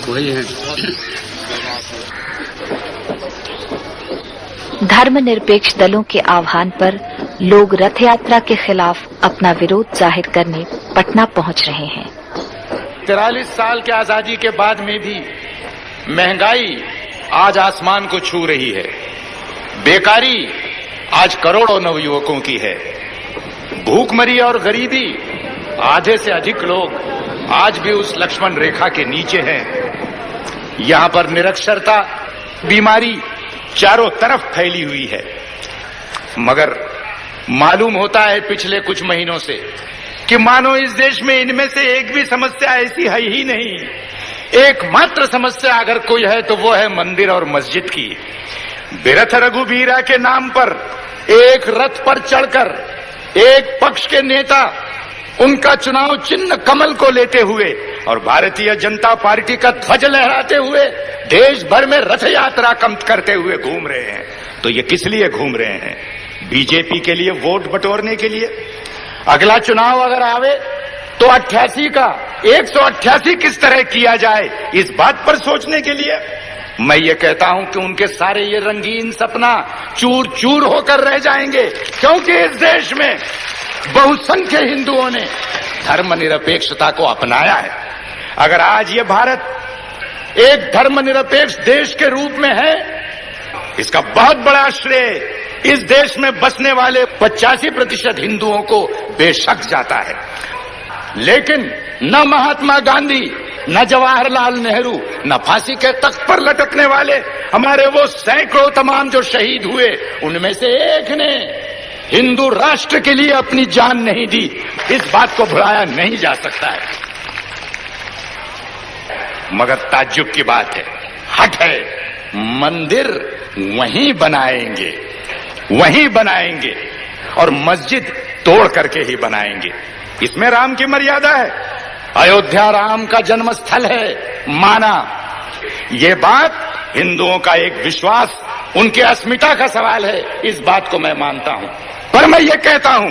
वही है। धर्मनिरपेक्ष दलों के आह्वान पर लोग रथ यात्रा के खिलाफ अपना विरोध जाहिर करने पटना पहुंच रहे हैं। 43 साल के आजादी के बाद में भी महंगाई आज आसमान को छू रही है। बेकारी आज करोड़ों नवयुवकों की है। भूखमरी और गरीबी, आधे से अधिक लोग आज भी उस लक्ष्मण रेखा के नीचे हैं। यहां पर निरक्षरता, बीमारी चारों तरफ फैली हुई है। मगर मालूम होता है पिछले कुछ महीनों से कि मानो इस देश में इनमें से एक भी समस्या ऐसी है ही नहीं। एकमात्र समस्या अगर कोई है तो वो है मंदिर और मस्जिद की। बिरथ रघुबीरा के नाम पर एक रथ पर चढ़कर एक पक्ष के नेता उनका चुनाव चिन्ह कमल को लेते हुए और भारतीय जनता पार्टी का ध्वज लहराते हुए देश भर में रथ यात्रा करते हुए घूम रहे हैं। तो ये किस लिए घूम रहे हैं? बीजेपी के लिए वोट बटोरने के लिए। अगला चुनाव अगर आवे तो 88 का 188 किस तरह किया जाए, इस बात पर सोचने के लिए। मैं ये कहता हूं कि उनके सारे ये रंगीन सपना चूर चूर होकर रह जाएंगे, क्योंकि इस देश में बहुसंख्य हिंदुओं ने धर्मनिरपेक्षता को अपनाया है। अगर आज ये भारत एक धर्मनिरपेक्ष देश के रूप में है, इसका बहुत बड़ा श्रेय इस देश में बसने वाले 85% हिंदुओं को बेशक जाता है। लेकिन न महात्मा गांधी, न जवाहरलाल नेहरू, न फांसी के तख्त पर लटकने वाले हमारे वो सैकड़ों तमाम जो शहीद हुए, उनमें से एक ने हिंदू राष्ट्र के लिए अपनी जान नहीं दी। इस बात को भुलाया नहीं जा सकता है। मगर ताज्जुब की बात है, हट है, मंदिर वहीं बनाएंगे और मस्जिद तोड़ करके ही बनाएंगे। इसमें राम की मर्यादा है। अयोध्या राम का जन्म स्थल है, माना। ये बात हिंदुओं का एक विश्वास, उनकी अस्मिता का सवाल है, इस बात को मैं मानता हूं। पर मैं ये कहता हूं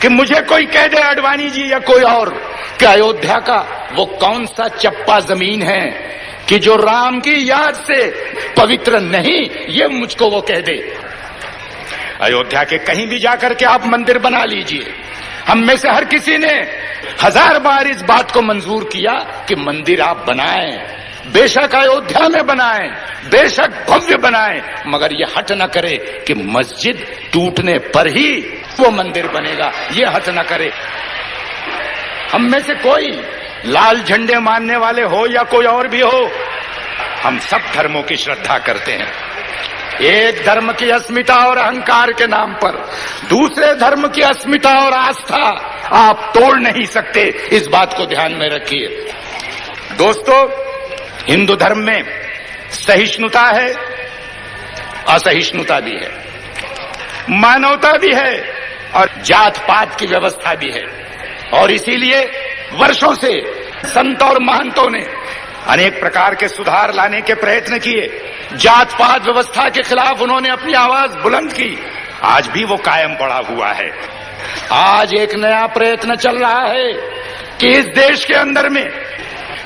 कि मुझे कोई कह दे, अडवाणी जी या कोई और, कि अयोध्या का वो कौन सा चप्पा जमीन है कि जो राम की याद से पवित्र नहीं, ये मुझको वो कह दे। अयोध्या के कहीं भी जाकर के आप मंदिर बना लीजिए। हम में से हर किसी ने 1000 बार इस बात को मंजूर किया कि मंदिर आप बनाएं, बेशक अयोध्या में बनाएं, बेशक भव्य बनाएं, मगर ये हट न करे कि मस्जिद टूटने पर ही वो मंदिर बनेगा। ये हट न करे। हम में से कोई लाल झंडे मानने वाले हो या कोई और भी हो, हम सब धर्मों की श्रद्धा करते हैं। एक धर्म की अस्मिता और अहंकार के नाम पर दूसरे धर्म की अस्मिता और आस्था आप तोड़ नहीं सकते। इस बात को ध्यान में रखिए। दोस्तों, हिंदू धर्म में सहिष्णुता है, असहिष्णुता भी है, मानवता भी है और जात पात की व्यवस्था भी है। और इसीलिए वर्षों से संत और महंतों ने अनेक प्रकार के सुधार लाने के प्रयत्न किए। जात पात व्यवस्था के खिलाफ उन्होंने अपनी आवाज बुलंद की। आज भी वो कायम पड़ा हुआ है। आज एक नया प्रयत्न चल रहा है कि इस देश के अंदर में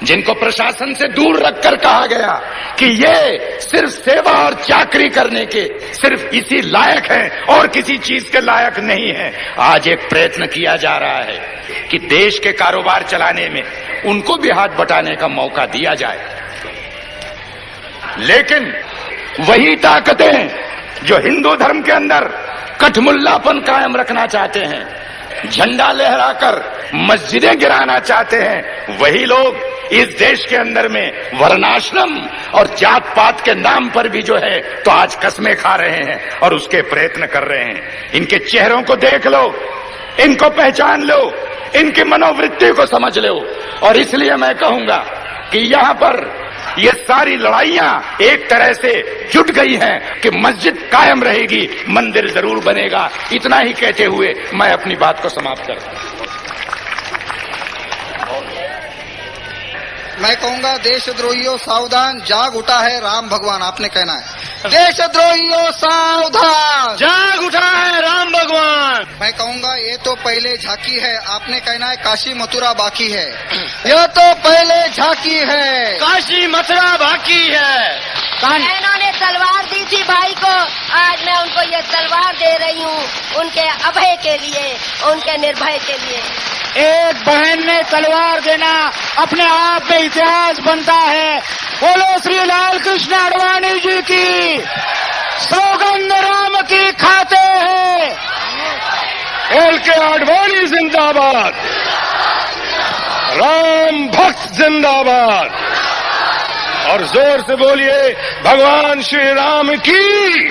जिनको प्रशासन से दूर रखकर कहा गया कि ये सिर्फ सेवा और चाकरी करने के सिर्फ इसी लायक हैं और किसी चीज के लायक नहीं है, आज एक प्रयत्न किया जा रहा है कि देश के कारोबार चलाने में उनको भी हाथ बटाने का मौका दिया जाए। लेकिन वही ताकतें जो हिंदू धर्म के अंदर कठमुल्लापन कायम रखना चाहते हैं, झंडा लहराकर मस्जिदें गिराना चाहते हैं, वही लोग इस देश के अंदर में वर्णाश्रम और जात पात के नाम पर भी जो है तो आज कस्में खा रहे हैं और उसके प्रयत्न कर रहे हैं। इनके चेहरों को देख लो, इनको पहचान लो, इनकी मनोवृत्ति को समझ लो। और इसलिए मैं कहूंगा कि यहां पर ये सारी लड़ाइयां एक तरह से जुट गई हैं कि मस्जिद कायम रहेगी, मंदिर जरूर बनेगा। इतना ही कहते हुए मैं अपनी बात को समाप्त करता हूं। मैं कहूंगा देशद्रोहियों सावधान, जाग उठा है राम भगवान। आपने कहना है देशद्रोहियों सावधान, जाग उठा है राम भगवान। मैं कहूंगा ये तो पहले झांकी है। आपने कहना है काशी मथुरा बाकी है। यह तो पहले झांकी है, काशी मथुरा बाकी है। इन्होंने तलवार दी थी भाई को, आज मैं उनको ये तलवार दे रही हूँ उनके अभय के लिए, उनके निर्भय के लिए। एक बहन ने तलवार देना अपने आप में इतिहास बनता है। बोलो श्री लाल कृष्ण आडवाणी जी की, सौगंध राम की खाते हैं। एल के आडवाणी जिंदाबाद, राम भक्त जिंदाबाद। और जोर से बोलिए भगवान श्री राम की।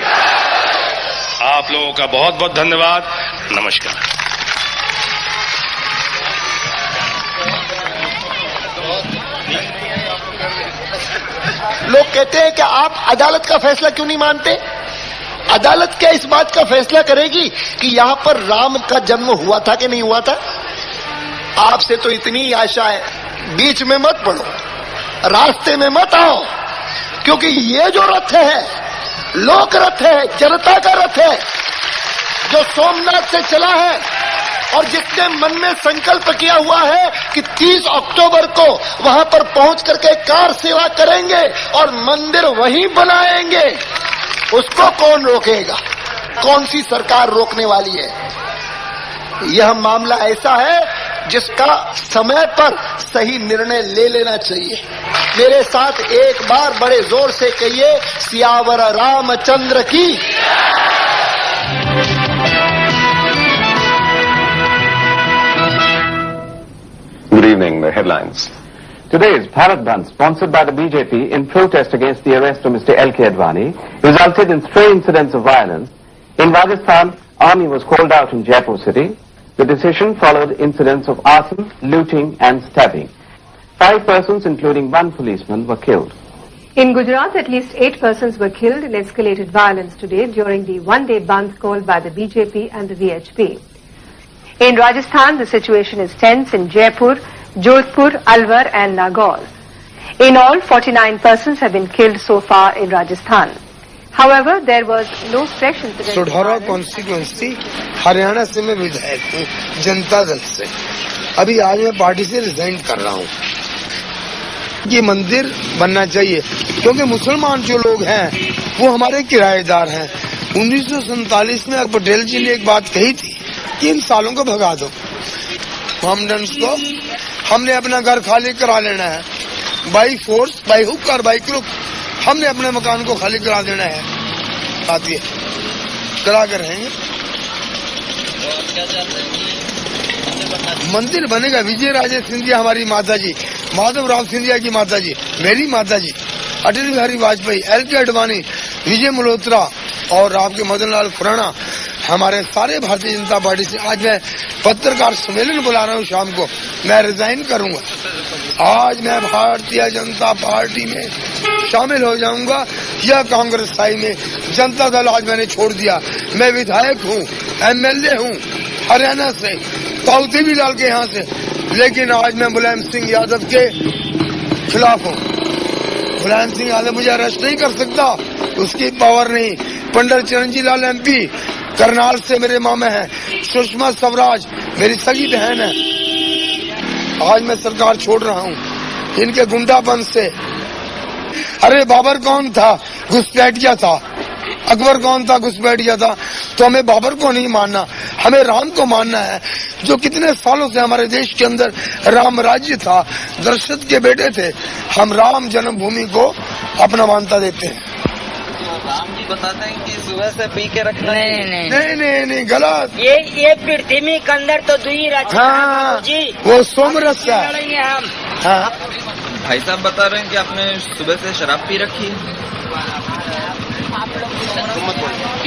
आप लोगों का बहुत बहुत धन्यवाद। नमस्कार। लोग कहते हैं कि आप अदालत का फैसला क्यों नहीं मानते? अदालत क्या इस बात का फैसला करेगी कि यहां पर राम का जन्म हुआ था कि नहीं हुआ था? आपसे तो इतनी आशा है, बीच में मत पड़ो, रास्ते में मत आओ, क्योंकि ये जो रथ है लोक रथ है, जनता का रथ है, जो सोमनाथ से चला है और जिसने मन में संकल्प किया हुआ है कि 30 अक्टूबर को वहां पर पहुंच करके कार सेवा करेंगे और मंदिर वहीं बनाएंगे, उसको कौन रोकेगा? कौन सी सरकार रोकने वाली है? यह मामला ऐसा है जिसका समय पर सही निर्णय ले लेना चाहिए। मेरे साथ एक बार बड़े जोर से कहिए, सियावर रामचंद्र की। Good evening. The headlines. Today's Bharat Bandh, sponsored by the BJP in protest against the arrest of Mr. L.K. Advani, resulted in stray incidents of violence. In Rajasthan, army was called out in Jaipur city. The decision followed incidents of arson, looting and stabbing. 5 persons, including 1 policeman, were killed. In Gujarat, at least 8 persons were killed in escalated violence today during the one-day bandh called by the BJP and the VHP. In Rajasthan, the situation is tense in Jaipur, Jodhpur, Alwar and Nagaur. In all, 49 persons have been killed so far in Rajasthan. However, there was no fresh incident. Sadhaura constituency Haryana से मैं विधायक हूँ जनता दल से। अभी आज मैं party से resign कर रहा हूँ। ये मंदिर बनना चाहिए क्योंकि मुसलमान जो लोग हैं वो हमारे किराएदार हैं। 1947 में पटेल जी ने एक बात कही थी कि इन सालों को भगा दो। मोहम्मडन्स को हमने अपना घर खाली करा लेना है, बाई फोर्स, बाई हुक और बाई क्रुक हमने अपने मकान को खाली करा देना है। बात ये करा कर रहेंगे। मंदिर बनेगा। विजय राजे सिंधिया हमारी माता जी, माधव राव सिंधिया की माता जी, मेरी माता जी, अटल बिहारी वाजपेयी, एल.के. आडवाणी, विजय मल्होत्रा और आपके मदन लाल खुराना, हमारे सारे भारतीय जनता पार्टी से आज मैं पत्रकार सम्मेलन बुला रहा हूँ। शाम को मैं रिजाइन करूंगा। आज मैं भारतीय जनता पार्टी में शामिल हो जाऊंगा या कांग्रेस साई में। जनता दल आज मैंने छोड़ दिया। मैं विधायक हूँ, एमएलए हूँ हरियाणा से, ताऊती भी डाल के यहाँ से, लेकिन आज मैं मुलायम सिंह यादव के खिलाफ हूँ। मुलायम सिंह यादव मुझे अरेस्ट नहीं कर सकता, उसकी पावर नहीं। पंडित चिरंजी लाल एमपी करनाल से मेरे मामे हैं, सुषमा स्वराज मेरी सगी बहन है। आज मैं सरकार छोड़ रहा हूँ इनके गुंडापन से। अरे बाबर कौन था? घुसपैठिया था। अकबर कौन था? घुसपैठिया था। तो हमें बाबर को नहीं मानना, हमें राम को मानना है, जो कितने सालों से हमारे देश के अंदर राम राज्य था, दशरथ के बेटे थे। हम राम जन्मभूमि को अपना मान्यता देते हैं। राम जी बताते हैं कि सुबह से पी के रखना नहीं गलत। ये पृथ्वी में कंदर तो दुई रचा हाँ, जी वो सोमरस है। हम हाँ। भाई साहब बता रहे हैं कि आपने सुबह से शराब पी रखी है।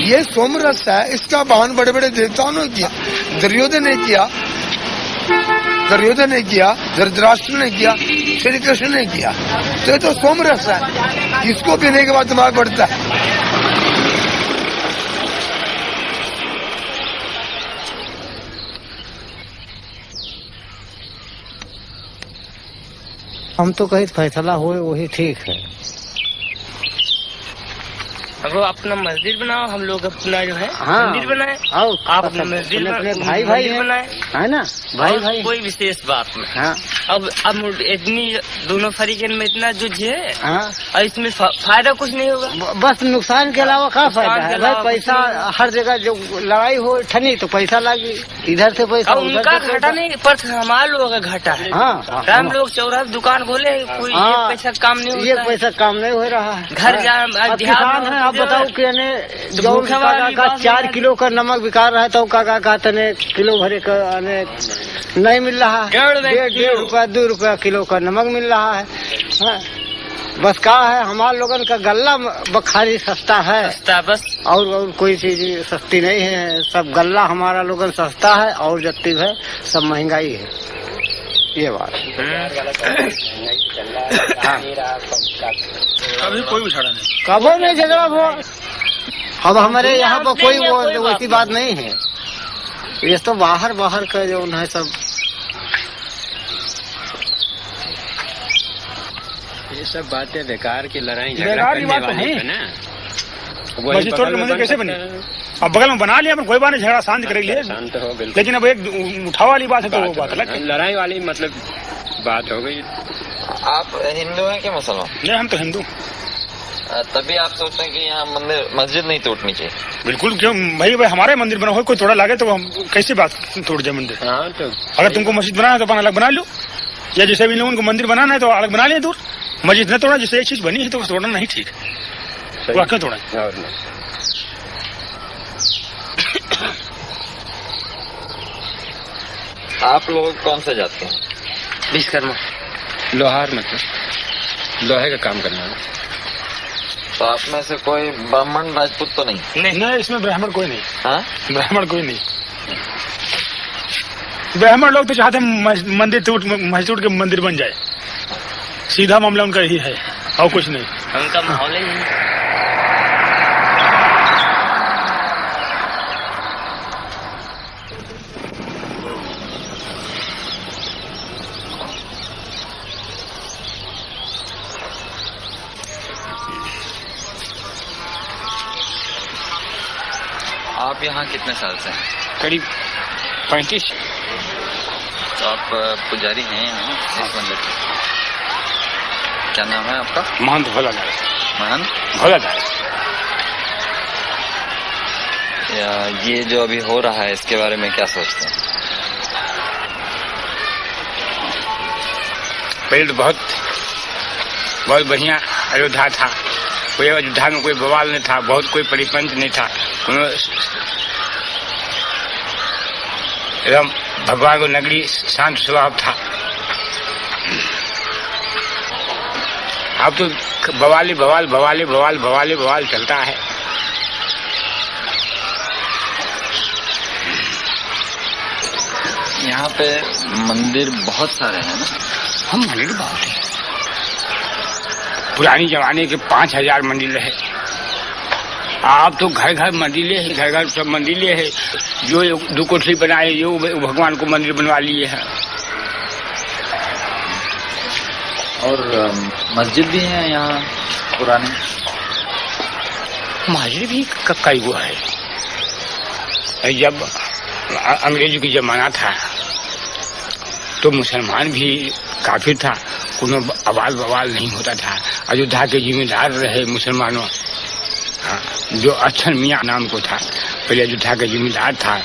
ये सोमरस है, इसका बहन बड़े बड़े देवताओं ने किया। दुर्योधन ने किया, धृतराष्ट्र ने किया, श्री कृष्ण ने किया। तो ये तो सोमरस है, जिसको पीने के बाद दिमाग बढ़ता है। हम तो कहीं फैसला हुए वही ठीक है। वो अपना मस्जिद बनाओ, हम लोग अपना जो है हाँ, मंदिर बनाए। आप अपना मस्जिद भाई बनाए है ना, भाई कोई विशेष बात नहीं। हाँ। अब इतनी दोनों फरीकन में इतना जुझ है। हाँ। और इसमें फायदा कुछ नहीं होगा, बस नुकसान के अलावा क्या फायदा है भाई। पैसा हर जगह जो लड़ाई हो ठनी तो पैसा लागी, इधर से पैसा उनका घाटा नहीं पर हमारा लोगों का घाटा है। हाँ, हम लोग चौराहा दुकान खोले, कोई ये पैसा काम नहीं होता, ये पैसा काम नहीं हो रहा है। घर किसान है, आप बताओ कि 4 किलो का नमक बिका रहा है तो काका कहते किलो भरे का नहीं मिल रहा है। 1.5 रुपया 2 रुपया किलो का नमक मिल रहा है। हाँ। बस क्या है, हमारे लोगन का गल्ला बखारी सस्ता है, बस और कोई चीज सस्ती नहीं है। सब गल्ला हमारा लोगन सस्ता है और जत्ती है सब महंगाई है। ये बात अभी कोई उछाड़ा नहीं, कबो नहीं झगड़ा हो। अब हमारे यहाँ पर कोई वो वैसी बात नहीं है। ये तो बाहर का जो है सब, ये सब बातें बेकार की लड़ाई बेकार की बात तो है ना। मस्जिद तोड़ के मंदिर कैसे बने? अब बगल में बना लिया, कोई बात नहीं, झगड़ा शांत करेंगे, शांत हो बिल्कुल। लेकिन अब एक उठाव वाली बात है तो वो बात अलग है, लड़ाई वाली मतलब बात हो गई। आप हिंदू हैं कि मुसलमान? नहीं, हम तो हिंदू। तभी आप सोचते हैं कि यहाँ मस्जिद नहीं टूटनी चाहिए? बिल्कुल, क्यों भाई हमारे मंदिर बना हो, कोई तोड़ा लागे तो हम कैसी बात तोड़ जाए मंदिर। हाँ, तो अगर तुमको मस्जिद बनाना है तो अपना अलग बना लो, या जैसे भी लोगों को मंदिर बनाना है तो अलग बना लिया दूर। मस्जिद न तोड़ा, जिससे एक चीज बनी है तो तोड़ना नहीं ठीक है। वो क्यों तोड़ा? आप लोग कौन से जाते हैं? विश्वकर्मा। लोहार, मतलब लोहे का काम करना है। तो आप में से कोई ब्राह्मण राजपूत तो नहीं? नहीं, इसमें ब्राह्मण कोई नहीं। हाँ? ब्राह्मण कोई नहीं। ब्राह्मण लोग तो चाहते हैं मंदिर टूट, मस्जिद के मंदिर बन जाए, सीधा मामला उनका यही है और कुछ नहीं। उनका माहौल ही नहीं। आप यहाँ कितने साल से हैं? करीब 35। तो आप पुजारी हैं यहाँ इस मंदिर के? क्या नाम है आपका? महंत भोलादास। महंत भोलादास। ये जो अभी हो रहा है इसके बारे में क्या सोचते हैं? पहले तो बहुत बढ़िया अयोध्या था, कोई अयोध्या में कोई बवाल नहीं था, बहुत कोई परिपंच नहीं था, एकदम भगवान को नगरी शांत स्वभाव था। अब तो बवाल चलता है। यहाँ पे मंदिर बहुत सारे हैं ना? हम मंदिर बहुत है, पुरानी जमाने के 5000 मंदिर है। आप तो घर मंदिर है, घर सब मंदिर है। जो 2 कोठरी बनाए जो भगवान को मंदिर बनवा लिए हैं। और मस्जिद भी है यहाँ पुरानी? मस्जिद भी कई हुआ है। जब अंग्रेजों की जमाना था तो मुसलमान भी काफी था, कोनो आवाज बवाल नहीं होता था। अयोध्या के जिम्मेदार रहे मुसलमानों, जो अच्छन मियाँ नाम को था, पहले अयोध्या का जिम्मेदार था।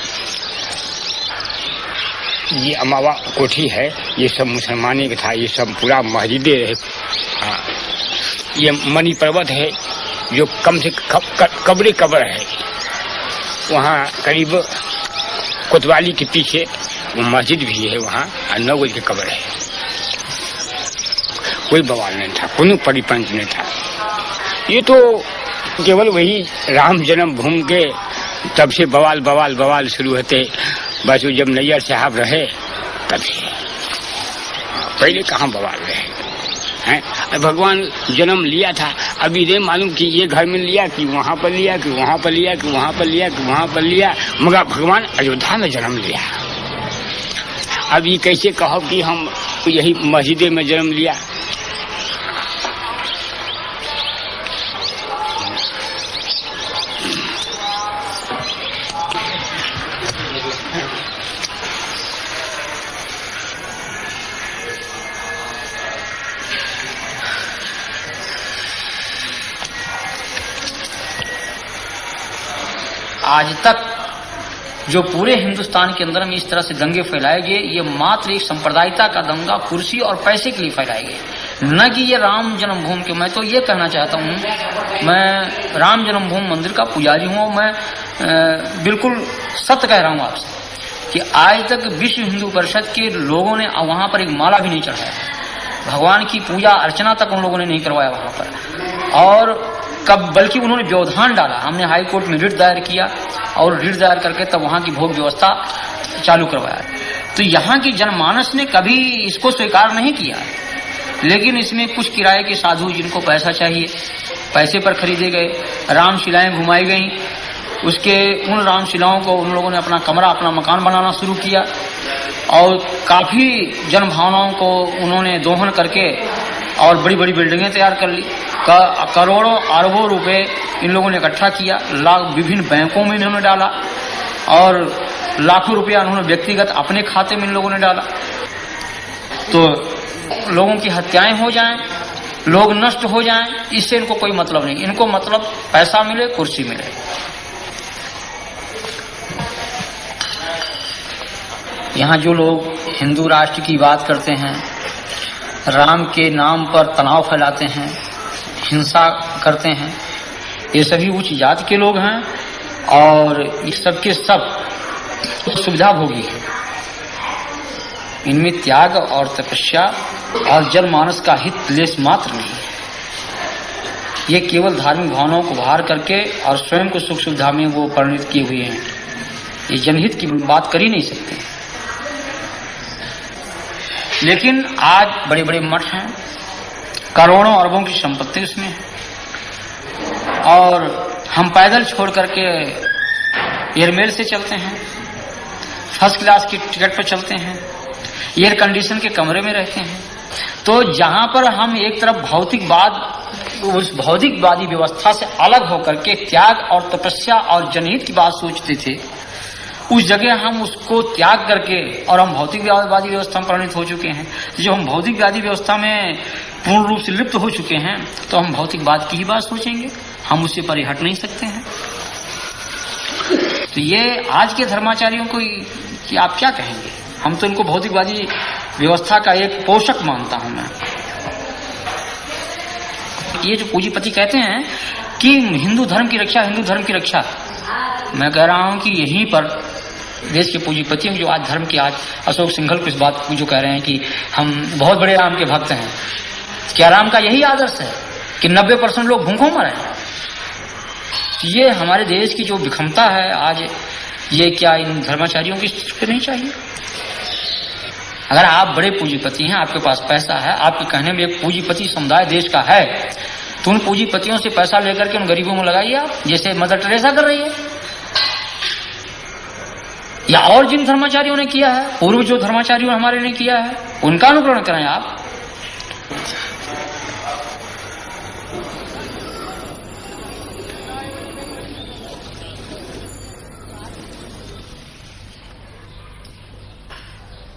ये अमावा कोठी है, ये सब मुसलमानी का था, ये सब पूरा मस्जिदे रहे। हाँ, ये मणि पर्वत है, जो कम से कब्र कब्र है, वहाँ करीब कोतवाली के पीछे वो मस्जिद भी है, वहाँ 9 की कब्र है। कोई बवाल नहीं था, कोई परिपंच नहीं था। ये तो केवल वही राम जन्मभूमि के तब से बवाल बवाल बवाल शुरू होते, बस वो जब नैयर साहब रहे तब से, पहले कहाँ बवाल रहे हैं। भगवान जन्म लिया था, अभी नहीं मालूम कि ये घर में लिया कि वहाँ पर लिया कि वहाँ पर लिया कि वहाँ पर लिया कि वहाँ पर लिया, मगर भगवान अयोध्या में जन्म लिया। अब ये कैसे कहो कि हम यही मस्जिद में जन्म लिया। आज तक जो पूरे हिंदुस्तान के अंदर में इस तरह से दंगे फैलाए गए, ये मात्र एक सांप्रदायिकता का दंगा कुर्सी और पैसे के लिए फैलाए गए, न कि ये राम जन्मभूमि के। मैं तो ये कहना चाहता हूँ, मैं राम जन्मभूमि मंदिर का पुजारी हूँ, मैं बिल्कुल सत्य कह रहा हूँ आपसे कि आज तक विश्व हिंदू परिषद के लोगों ने वहाँ पर एक माला भी नहीं चढ़ाया, भगवान की पूजा अर्चना तक उन लोगों ने नहीं करवाया वहाँ पर। और बल्कि उन्होंने व्यवधान डाला। हमने हाई कोर्ट में रिट दायर किया और रिट दायर करके तब वहाँ की भोग व्यवस्था चालू करवाया। तो यहाँ की जनमानस ने कभी इसको स्वीकार नहीं किया, लेकिन इसमें कुछ किराए के साधु जिनको पैसा चाहिए, पैसे पर खरीदे गए, रामशिलाएं घुमाई गईं। उसके उन रामशिलाओं को उन लोगों ने अपना कमरा, अपना मकान बनाना शुरू किया और काफी जन भावनाओं को उन्होंने दोहन करके और बड़ी बड़ी बिल्डिंगें तैयार कर ली। करोड़ों अरबों रुपए इन लोगों ने इकट्ठा किया, विभिन्न बैंकों में इन्होंने डाला और लाखों रुपया उन्होंने व्यक्तिगत अपने खाते में इन लोगों ने डाला। तो लोगों की हत्याएं हो जाएं, लोग नष्ट हो जाएं, इससे इनको कोई मतलब नहीं। इनको मतलब पैसा मिले, कुर्सी मिले। यहाँ जो लोग हिंदू राष्ट्र की बात करते हैं, राम के नाम पर तनाव फैलाते हैं, हिंसा करते हैं, ये सभी उच्च जाति के लोग हैं और ये सब के सब सुविधा भोगी है। इनमें त्याग और तपस्या और जनमानस का हित लेस मात्र नहीं है। ये केवल धार्मिक भावनाओं को बाहर करके और स्वयं को सुख सुविधा में वो परिणित किए हुए हैं। ये जनहित की बात कर ही नहीं सकते। लेकिन आज बड़े बड़े मठ हैं, करोड़ों अरबों की संपत्ति उसमें है और हम पैदल छोड़ करके एयरमेल से चलते हैं, फर्स्ट क्लास की टिकट पर चलते हैं, एयर कंडीशन के कमरे में रहते हैं। तो जहां पर हम एक तरफ भौतिकवाद, उस भौतिकवादी व्यवस्था से अलग होकर के त्याग और तपस्या और जनहित की बात सोचते थे, उस जगह हम उसको त्याग करके और हम भौतिकवादी व्यवस्था में परिणित हो चुके हैं। जो हम भौतिकवादी व्यवस्था में पूर्ण रूप से लिप्त हो चुके हैं, तो हम भौतिकवाद की ही बात सोचेंगे, हम उससे परे हट नहीं सकते हैं। तो ये आज के धर्माचार्यों को कि आप क्या कहेंगे? हम तो इनको भौतिकवादी व्यवस्था का एक पोषक मानता हूं मैं। ये जो पूंजीपति कहते हैं कि हिंदू धर्म की रक्षा, हिंदू धर्म की रक्षा, मैं कह रहा हूं कि यहीं पर देश के पूंजीपति जो आज धर्म के, आज अशोक सिंघल को इस बात को जो कह रहे हैं कि हम बहुत बड़े राम के भक्त हैं, क्या राम का यही आदर्श है कि 90% लोग भूखों मरे? ये हमारे देश की जो विषमता है आज, ये क्या इन धर्माचार्यों की नहीं चाहिए? अगर आप बड़े पूंजीपति हैं, आपके पास पैसा है, आपके कहने में एक पूंजीपति समुदाय देश का है, तो उन पूंजीपतियों से पैसा लेकर के उन गरीबों में लगाइए आप, जैसे मदर टेरेसा कर रही है, या और जिन धर्माचार्यों ने किया है, पूर्व जो धर्माचार्यों ने हमारे ने किया है, उनका अनुकरण करें आप।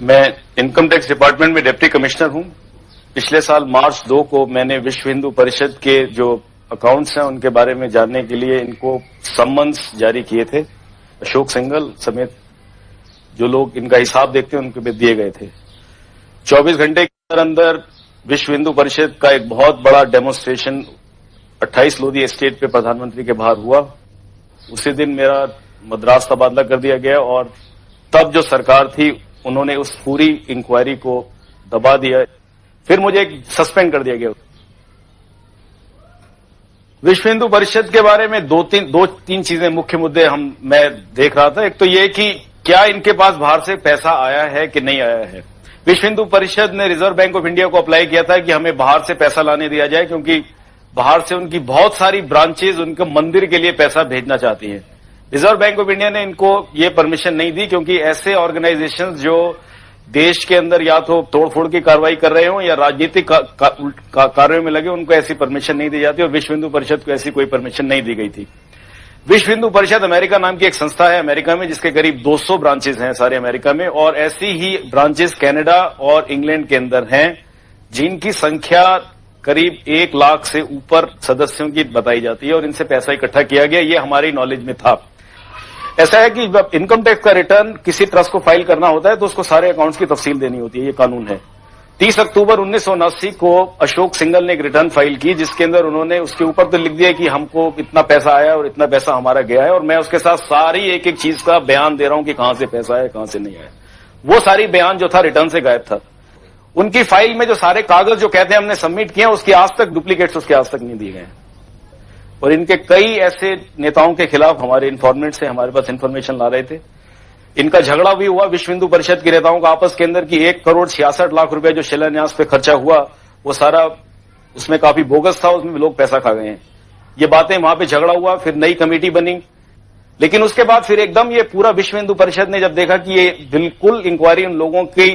मैं इनकम टैक्स डिपार्टमेंट में डिप्टी कमिश्नर हूं। पिछले साल मार्च 2 को मैंने विश्व हिंदू परिषद के जो अकाउंट्स हैं उनके बारे में जानने के लिए इनको सम्मन्स जारी किए थे। अशोक सिंघल समेत जो लोग इनका हिसाब देखते हैं उनके पे दिए गए थे। 24 घंटे के अंदर विश्व हिंदू परिषद का एक बहुत बड़ा डेमोन्स्ट्रेशन 28 लोधी एस्टेट पे प्रधानमंत्री के बाहर हुआ, उसी दिन मेरा मद्रास तबादला कर दिया गया और तब जो सरकार थी उन्होंने उस पूरी इंक्वायरी को दबा दिया, फिर मुझे सस्पेंड कर दिया गया। विश्व हिंदू परिषद के बारे में दो तीन चीजें मुख्य मुद्दे मैं देख रहा था। एक तो ये कि क्या इनके पास बाहर से पैसा आया है कि नहीं आया है। विश्व हिंदू परिषद ने रिजर्व बैंक ऑफ इंडिया को अप्लाई किया था कि हमें बाहर से पैसा लाने दिया जाए, क्योंकि बाहर से उनकी बहुत सारी ब्रांचेज उनके मंदिर के लिए पैसा भेजना चाहती हैं। रिजर्व बैंक ऑफ इंडिया ने इनको ये परमिशन नहीं दी, क्योंकि ऐसे ऑर्गेनाइजेशंस जो देश के अंदर या तो तोड़फोड़ की कार्रवाई कर रहे हो या राजनीतिक कार्यों में लगे, उनको ऐसी परमिशन नहीं दी जाती और विश्व हिंदू परिषद को ऐसी कोई परमिशन नहीं दी गई थी। विश्व हिंदू परिषद अमेरिका नाम की एक संस्था है अमेरिका में, जिसके करीब 200 ब्रांचेज हैं सारे अमेरिका में, और ऐसी ही ब्रांचेज कनाडा और इंग्लैंड के अंदर हैं, जिनकी संख्या करीब 1 लाख से ऊपर सदस्यों की बताई जाती है और इनसे पैसा इकट्ठा किया गया। ये हमारी नॉलेज में था। ऐसा है कि इनकम टैक्स का रिटर्न किसी ट्रस्ट को फाइल करना होता है तो उसको सारे अकाउंट्स की तफसील देनी होती है, ये कानून है। 30 अक्टूबर 1979 को अशोक सिंघल ने एक रिटर्न फाइल की, जिसके अंदर उन्होंने उसके ऊपर तो लिख दिया कि हमको इतना पैसा आया और इतना पैसा हमारा गया है, और मैं उसके साथ सारी एक एक चीज का बयान दे रहा हूं कि कहां से पैसा आया कहां से नहीं आया। वो सारी बयान जो था रिटर्न से गायब था। उनकी फाइल में जो सारे कागज जो कहते हैं हमने सबमिट किए, उसकी आज तक डुप्लीकेट्स उसके आज तक नहीं दिए गए। और इनके कई ऐसे नेताओं के खिलाफ हमारे इन्फॉर्मेंट से हमारे पास इन्फॉर्मेशन ला रहे थे। इनका झगड़ा भी हुआ विश्व हिंदू परिषद के नेताओं का आपस के अंदर कि 1,66,00,000 रुपए जो शिलान्यास पे खर्चा हुआ वो सारा उसमें काफी बोगस था, उसमें लोग पैसा खा गए हैं। ये बातें वहां पे झगड़ा हुआ, फिर नई कमेटी बनी, लेकिन उसके बाद फिर एकदम ये पूरा विश्व हिंदू परिषद ने जब देखा कि ये बिल्कुल इंक्वायरी उन लोगों की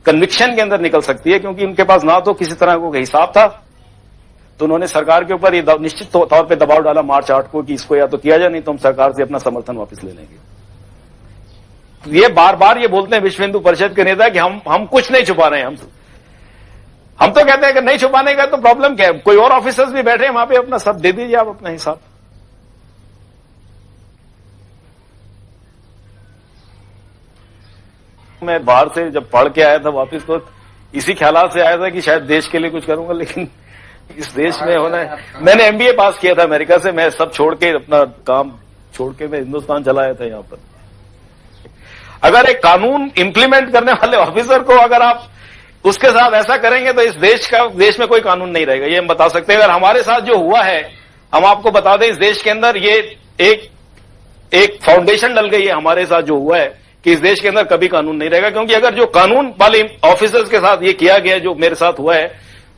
कन्विक्शन के अंदर निकल सकती है, क्योंकि उनके पास ना तो किसी तरह का हिसाब था, तो उन्होंने सरकार के ऊपर ये निश्चित तौर पे दबाव डाला मार्च 8 को कि इसको या तो किया जाए, नहीं तो हम सरकार से अपना समर्थन वापस ले लेंगे। ये बार बार ये बोलते हैं विश्व हिंदू परिषद के नेता कि हम कुछ नहीं छुपा रहे हैं। हम तो कहते हैं कि नहीं छुपाने का तो प्रॉब्लम क्या है, कोई और ऑफिसर्स भी बैठे हैं वहां पे, अपना सब दे दीजिए आप अपना हिसाब। मैं बाहर से जब पढ़ के आया था वापस तो इसी ख्याल से आया था कि शायद देश के लिए कुछ करूंगा, लेकिन इस देश में होना है। मैंने एमबीए पास किया था अमेरिका से, मैं सब छोड़ के अपना काम छोड़ के मैं हिंदुस्तान चला आया था। यहां पर अगर एक कानून इंप्लीमेंट करने वाले ऑफिसर को अगर आप उसके साथ ऐसा करेंगे तो इस देश में कोई कानून नहीं रहेगा, ये हम बता सकते हैं। अगर हमारे साथ जो हुआ है, हम आपको बता दें, इस देश के अंदर ये एक फाउंडेशन डल गई है हमारे साथ जो हुआ है कि इस देश के अंदर कभी कानून नहीं रहेगा। क्योंकि अगर जो कानून वाले ऑफिसर्स के साथ ये किया गया जो मेरे साथ हुआ है,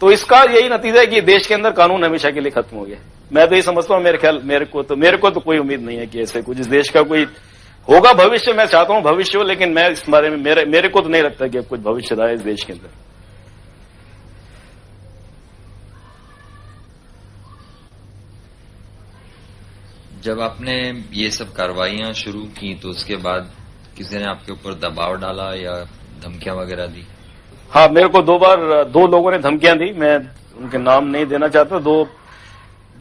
तो इसका यही नतीजा है कि देश के अंदर कानून हमेशा के लिए खत्म हो गया। मैं तो ये समझता हूं, मेरे को तो कोई उम्मीद नहीं है कि ऐसे कुछ इस देश का कोई होगा भविष्य। मैं चाहता हूं भविष्य हो, लेकिन मैं इस बारे में मेरे को तो नहीं लगता कि अब कुछ भविष्य रहा है इस देश के अंदर। जब आपने ये सब कार्रवाइयां शुरू की तो उसके बाद किसी ने आपके ऊपर दबाव डाला या धमकियां वगैरह दी? हाँ, मेरे को 2 बार 2 लोगों ने धमकियां दी। मैं उनके नाम नहीं देना चाहता। 2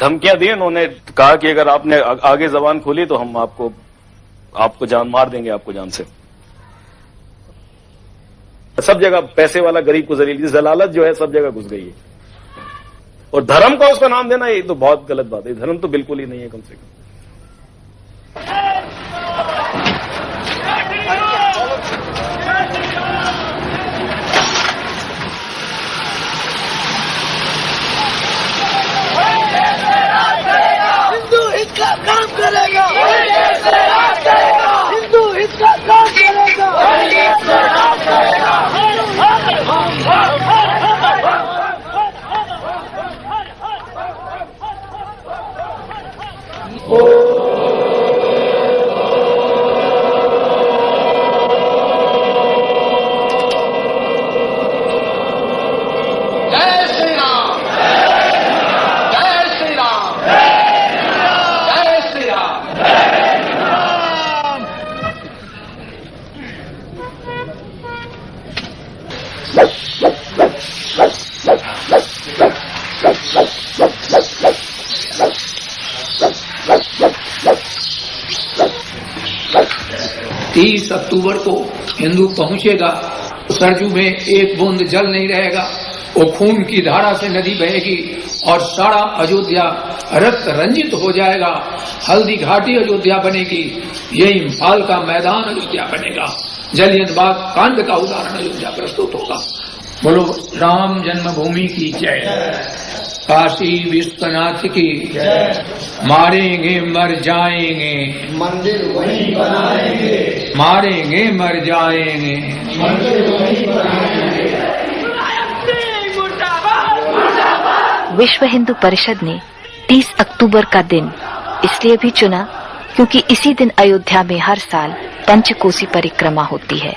धमकियां दी। उन्होंने कहा कि अगर आपने आगे जबान खोली तो हम आपको जान मार देंगे, आपको जान से। सब जगह पैसे वाला गरीब को जलील, जलालत जो है सब जगह घुस गई है। और धर्म का उसका नाम देना ये तो बहुत गलत बात है। धर्म तो बिल्कुल ही नहीं है कम से कम। हिंदू हित का काम करेगा, हिंदू हित का काम करेगा। जय श्री राम, जय श्री राम, जय श्री राम, जय श्री राम। तीस अक्टूबर को हिंदू पहुंचेगा, सरजू में एक बूंद जल नहीं रहेगा। वो खून की धारा से नदी बहेगी और सारा अयोध्या रक्त रंजित हो जाएगा। हल्दी घाटी अयोध्या बनेगी, ये इम्फाल का मैदान अयोध्या बनेगा। जालियनवाला बाग कांड का उदाहरण अयोध्या प्रस्तुत होगा। बोलो राम जन्मभूमि की जय, काशी विश्वनाथ की जय। मारेंगे मर जाएंगे, मंदिर वहीं बनाएंगे। मारेंगे मर जाएंगे, मंदिर वहीं बनाएंगे। विश्व हिंदू परिषद ने 30 अक्टूबर का दिन इसलिए भी चुना क्योंकि इसी दिन अयोध्या में हर साल पंचकोसी परिक्रमा होती है।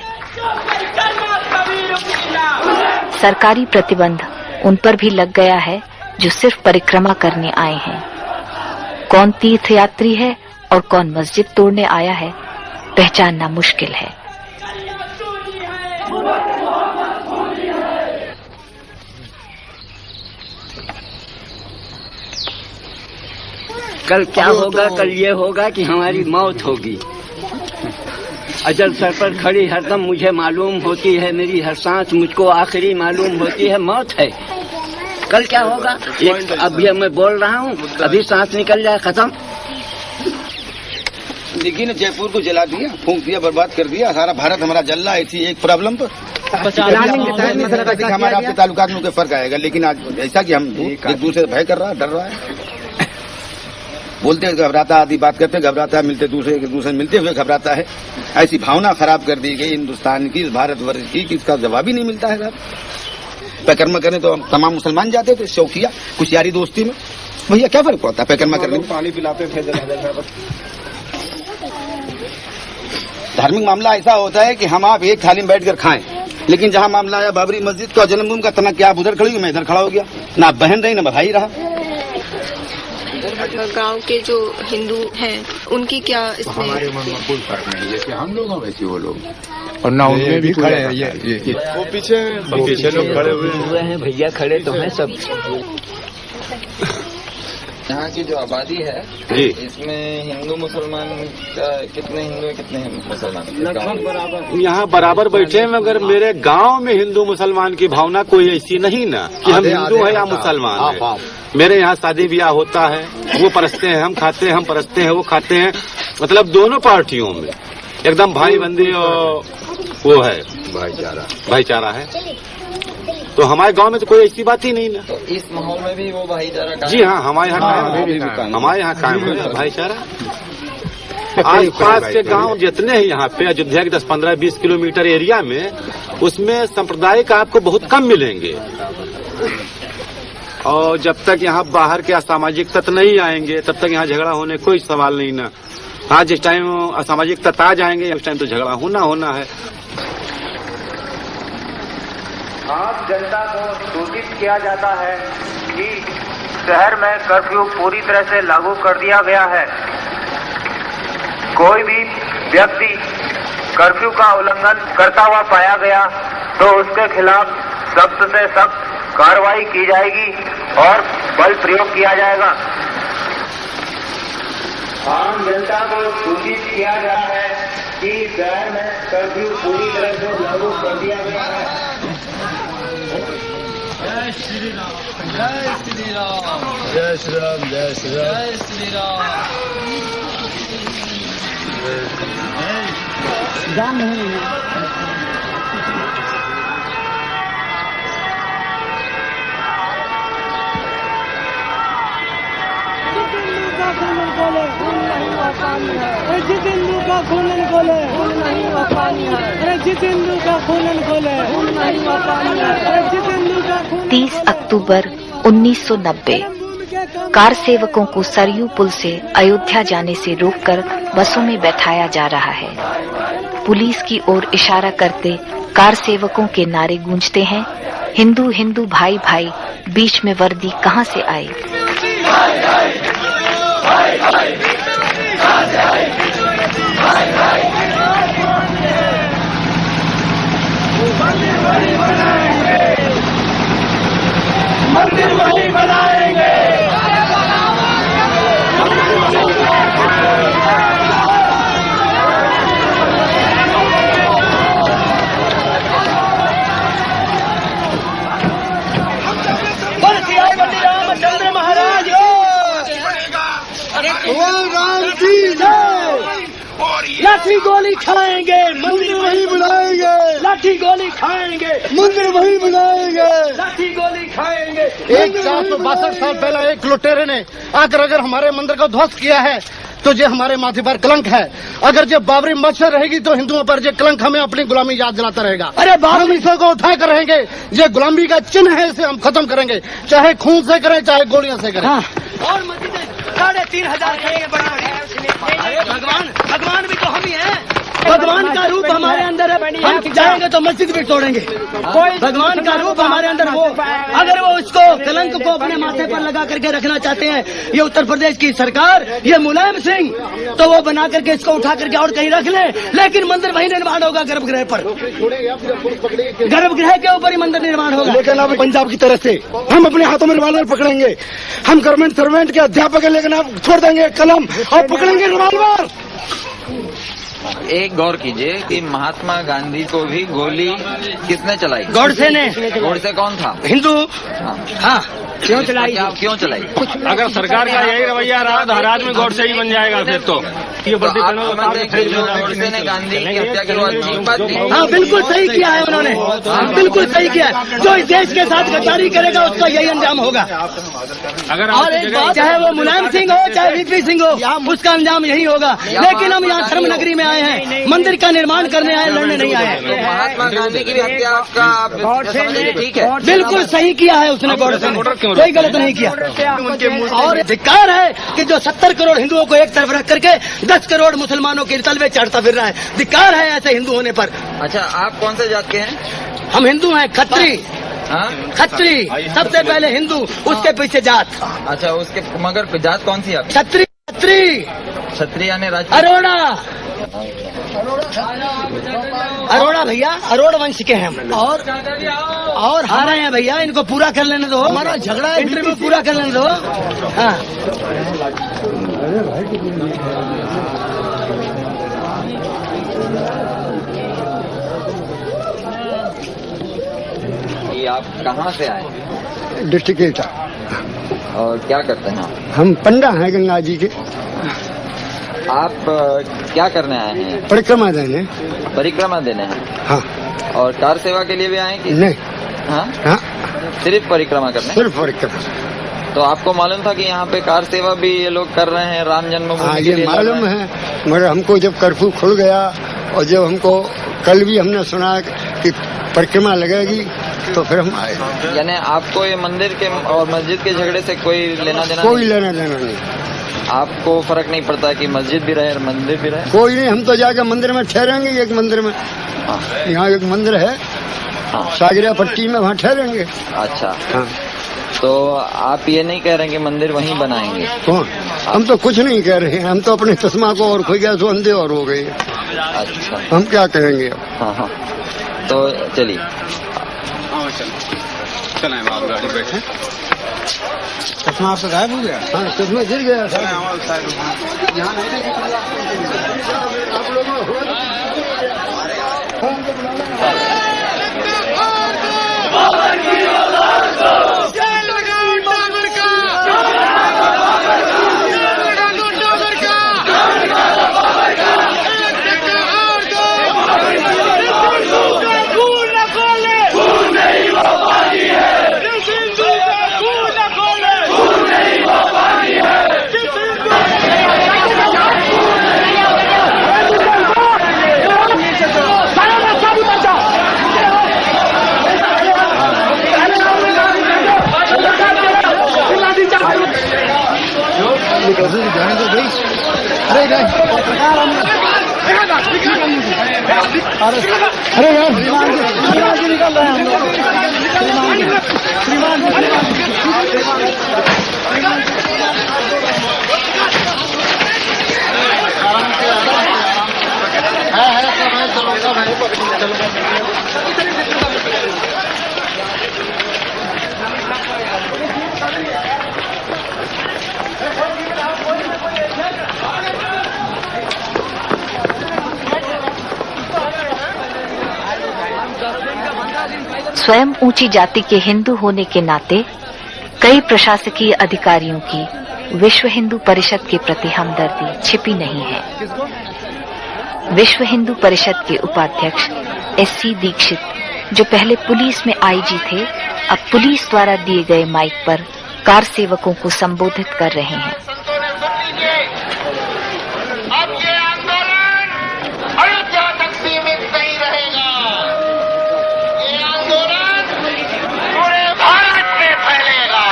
सरकारी प्रतिबंध उन पर भी लग गया है जो सिर्फ परिक्रमा करने आए हैं। कौन तीर्थ यात्री है और कौन मस्जिद तोड़ने आया है, पहचानना मुश्किल है। कल क्या होगा? कल ये होगा कि हमारी मौत होगी। अजल सर पर खड़ी हरदम मुझे मालूम होती है, मेरी हर सांस मुझको आखिरी मालूम होती है, मौत है। कल क्या होगा? अभी मैं बोल रहा हूँ, अभी सांस निकल जाए, खत्म। लेकिन जयपुर को जला दिया, फूंक दिया, बर्बाद कर दिया। सारा भारत हमारा जल रहा है थी एक प्रॉब्लम पर। हमारे आपके ताल्लुकात में कोई फर्क आएगा, लेकिन आज ऐसा कि हम एक दूसरे से भय कर रहा है, डर रहा है। बोलते घबराता, आदि बात करते घबराता है, मिलते दूसरे मिलते हुए घबराता है। ऐसी भावना खराब कर दी गई हिंदुस्तान की, भारतवर्ष की, कि इसका जवाब ही नहीं मिलता है। साहब पैकर्मा करने तो तमाम मुसलमान जाते थे, शौकिया कुछ यारी दोस्ती में। भैया क्या फर्क पड़ता है पैकर्मा करने में? पानी पिलाते थे। धार्मिक मामला ऐसा होता है कि हम आप एक थाली में बैठकर खाएं, लेकिन जहाँ मामला आया बाबरी मस्जिद का, जन्मभूमि का, तना क्या आप उधर खड़ी, मैं इधर खड़ा हो गया। ना बहन रही ना भाई रहा। गांव के जो हिंदू हैं उनकी क्या इसमें? हमारे मन में कोई फर्क नहीं है, जैसे हम लोग हैं वैसे वो लोग, और ना उनमें भी खड़े हैं। ये वो पीछे लोग खड़े हुए हैं। भैया खड़े तो हैं सब। यहाँ की जो आबादी है जी, इसमें हिंदू मुसलमान का कितने हिंदू है, कितने मुसलमान? लगभग बराबर। यहाँ बराबर बैठे हैं, मगर मेरे गांव में हिंदू मुसलमान की भावना कोई ऐसी नहीं ना कि हम हिंदू है या मुसलमान है। मेरे यहाँ शादी ब्याह होता है, वो परसते हैं, हम खाते हैं, हम परसते हैं, वो खाते हैं। मतलब दोनों पार्टियों में एकदम भाई बंदी और वो है, भाईचारा है। तो हमारे गांव में तो कोई ऐसी बात ही नहीं ना। तो इस माहौल में भी वो भाईचारा? जी हाँ, हमारे यहाँ कायम है भाईचारा। आस पास के गांव जितने हैं यहाँ पे अयोध्या के 10-15-20 किलोमीटर एरिया में, उसमें सांप्रदायिक आपको बहुत कम मिलेंगे। और जब तक यहाँ बाहर के असामाजिक तत्व नहीं आएंगे, तब तक यहाँ झगड़ा होने कोई सवाल नहीं ना। हाँ, जिस टाइम असामाजिक तत्व आ जाएंगे उस टाइम तो झगड़ा होना है। आम जनता को सूचित किया जाता है कि शहर में कर्फ्यू पूरी तरह से लागू कर दिया गया है। कोई भी व्यक्ति कर्फ्यू का उल्लंघन करता हुआ पाया गया तो उसके खिलाफ सख्त से सख्त कार्रवाई की जाएगी और बल प्रयोग किया जाएगा। आम जनता को सूचित किया जा रहा है कि शहर में कर्फ्यू पूरी तरह से लागू कर दिया गया है। जय श्री राम, जय श्री राम, जय श्री राम, जय श्री राम, जय श्री राम। जिस हिंदू का खून खोले खून नहीं हुआ पानी है। अरे जिस हिंदू का खून खोले खून नहीं हुआ पानी है। अरे जिस हिंदू का खून 30 अक्टूबर 1990 कार सेवकों को सरयू पुल से अयोध्या जाने से रोककर बसों में बैठाया जा रहा है। पुलिस की ओर इशारा करते कार सेवकों के नारे गूंजते हैं, हिंदू हिंदू भाई भाई, बीच में वर्दी कहां से आई। मंदिर वही बनाएंगे। लाठी गोली खाएंगे, मंदिर वहीं बनाएंगे। लाठी गोली खाएंगे, मंदिर वहीं बनाएंगे। लाठी गोली खाएंगे। एक 462 साल पहले एक लुटेरे ने आकर अगर हमारे मंदिर को ध्वस्त किया है तो ये हमारे माथे पर कलंक है। अगर ये बाबरी मस्जिद रहेगी तो हिंदुओं पर ये कलंक हमें अपनी गुलामी याद दिलाता रहेगा। अरे बाबरी मस्जिद को उठा कर रहेंगे, ये गुलामी का चिन्ह है, इसे हम खत्म करेंगे, चाहे खून से करें चाहे गोलियों से करें। और 3,500 भगवान भी तो हम ही हैं। भगवान का रूप हमारे अंदर है, हम जाएंगे तो मस्जिद भी तोड़ेंगे। भगवान का रूप हमारे अंदर हो, अगर वो उसको कलंक को अपने माथे पर लगा करके रखना चाहते हैं ये उत्तर प्रदेश की सरकार, ये मुलायम सिंह, तो वो बना करके इसको उठा करके और कहीं रख ले, लेकिन मंदिर वही निर्माण होगा गर्भगृह पर, गर्भगृह के ऊपर ही मंदिर निर्माण होगा। लेकिन अब पंजाब की तरफ से हम अपने हाथों में रिवॉल्वर पकड़ेंगे, हम गवर्नमेंट सर्वेंट के अध्यापक है, लेकिन आप छोड़ देंगे कलम और पकड़ेंगे रिवॉल्वर। एक गौर कीजिए कि महात्मा गांधी को भी गोली किसने चलाई? गोडसे ने। गोडसे कौन था? हिंदू। हाँ क्यों चलाई? क्यों चलाई? अगर सरकार का यही रवैया रहा तो हर आदमी गोडसे ही बन जाएगा फिर तो। गोडसे ने गांधी की हत्या की अच्छी बात थी। हाँ बिल्कुल सही किया है उन्होंने, बिल्कुल सही किया है। जो इस देश के साथ गद्दारी करेगा उसका यही अंजाम होगा। और एक बात, चाहे वो मुलायम सिंह हो चाहे वीपी सिंह हो, उसका अंजाम यही होगा। लेकिन हम यहाँ धर्म नगरी में आए हैं, मंदिर का निर्माण करने आए, लड़ने नहीं आए हैं। महात्मा गांधी की भी हत्या का ठीक है, बिल्कुल सही किया है उसने, गोडसे ने कोई गलत नहीं किया। और धिक्कार है कि जो 70 करोड़ हिंदुओं को एक तरफ रख करके 10 करोड़ मुसलमानों के तलवे चढ़ता फिर रहा है, धिक्कार है ऐसे हिंदू होने पर। अच्छा, आप कौन से जात के हैं? हम हिंदू हैं, खत्री। खत्री सबसे पहले हिंदू, उसके पीछे जात। अच्छा, उसके मगर जात कौन सी आप? क्षत्रिय। क्षत्रिय यानी अरोड़ा। अरोड़ा भैया, अरोड़ वंश के हैं हम। और हारे हैं भैया, इनको पूरा कर लेने दो, हमारा झगड़ा इंटरव्यू पूरा कर लेने दो। हाँ आप कहाँ से आए? डिस्ट्रिक्ट एटा। और क्या करते हैं? हम पंडा हैं गंगा जी के। आप क्या करने आए हैं? परिक्रमा देने। परिक्रमा देने हैं? हाँ। और कार सेवा के लिए भी आए कि नहीं? हाँ? हाँ? सिर्फ परिक्रमा करने? सिर्फ परिक्रमा। तो आपको मालूम था कि यहाँ पे कार सेवा भी ये लोग कर रहे हैं राम जन्मभूमि? हाँ ये मालूम है, मगर हमको जब कर्फ्यू खुल गया और जब हमको कल भी हमने सुना कि परिक्रमा लगेगी तो फिर हम आए। यानी आपको ये मंदिर के और मस्जिद के झगड़े से कोई लेना देना? कोई लेना देना नहीं। आपको फर्क नहीं पड़ता कि मस्जिद भी रहे और मंदिर भी रहे? कोई नहीं, हम तो जाकर मंदिर में ठहरेंगे। एक मंदिर में, यहाँ एक मंदिर है सागरिया पट्टी में, वहाँ ठहरेंगे। अच्छा। हाँ। तो आप ये नहीं कह रहे कि मंदिर वहीं बनाएंगे? कौन? हम तो कुछ नहीं कह रहे हैं, हम तो अपने चश्मा को और खोई गया तो अंधे और हो गए। अच्छा, हम क्या कहेंगे अब? हाँ हाँ, तो चलिए चलें बाबू, गाड़ी बैठे। चश्मा आपका गायब हो गया? हाँ, चश्मा गिर गया। आप लोग अरे यार, निकल रहे हैं स्वयं ऊंची जाति के हिंदू होने के नाते कई प्रशासकीय अधिकारियों की विश्व हिंदू परिषद के प्रति हमदर्दी छिपी नहीं है। विश्व हिंदू परिषद के उपाध्यक्ष SC दीक्षित, जो पहले पुलिस में IG थे, अब पुलिस द्वारा दिए गए माइक पर कार सेवकों को संबोधित कर रहे हैं। अब ये आंदोलन अयोध्या तक सीमित नहीं रहेगा, ये आंदोलन पूरे भारत में फैलेगा।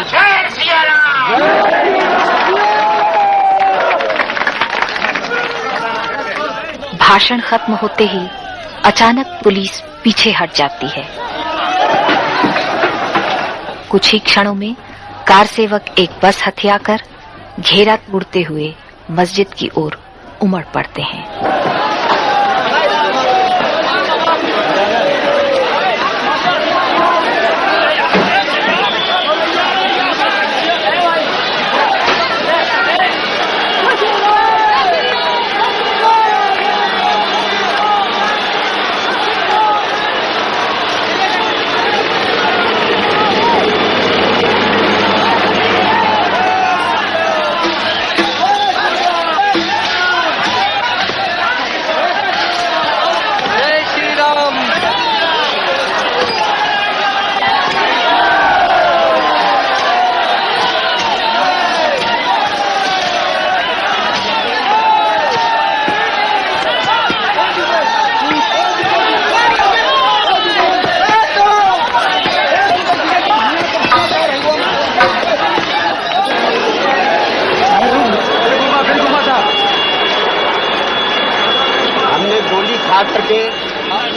जय सिया राम। भाषण खत्म होते ही अचानक पुलिस पीछे हट जाती है। कुछ ही क्षणों में कार सेवक एक बस हथियाकर घेरा तोड़ते हुए मस्जिद की ओर उमड़ पड़ते हैं।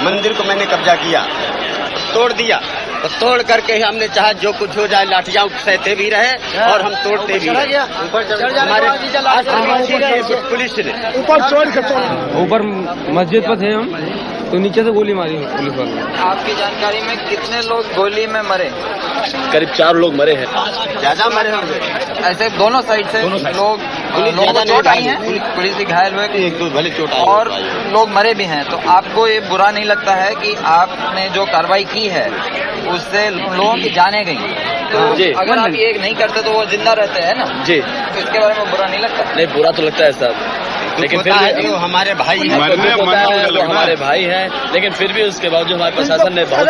मंदिर को मैंने कब्जा किया, तोड़ दिया, तो तोड़ करके हमने चाहा जो कुछ हो जाए, लाठियां सहते भी रहे और हम तोड़ते भी रहे। हमारे पुलिस ने ऊपर मस्जिद पर थे हम, तो नीचे से गोली मारी पुलिस वालों ने। आपकी जानकारी में कितने लोग गोली में मरे? करीब 4 लोग मरे हैं। ज्यादा मरे होंगे ऐसे दोनों साइड से लोग चोट आई है, पुलिस भी घायल हुए, एक दो भले चोट आई और लोग मरे भी हैं। तो आपको ये बुरा नहीं लगता है कि आपने जो कार्रवाई की है उससे लोगों की जाने गई? तो अगर आप ये नहीं करते तो वो जिंदा रहते हैं ना जी, तो इसके बारे में बुरा नहीं लगता? नहीं, बुरा तो लगता है साहब, लेकिन फिर भी वो हमारे भाई हैं, हमारे भाई हैं, लेकिन फिर भी उसके बावजूद हमारे प्रशासन ने बहुत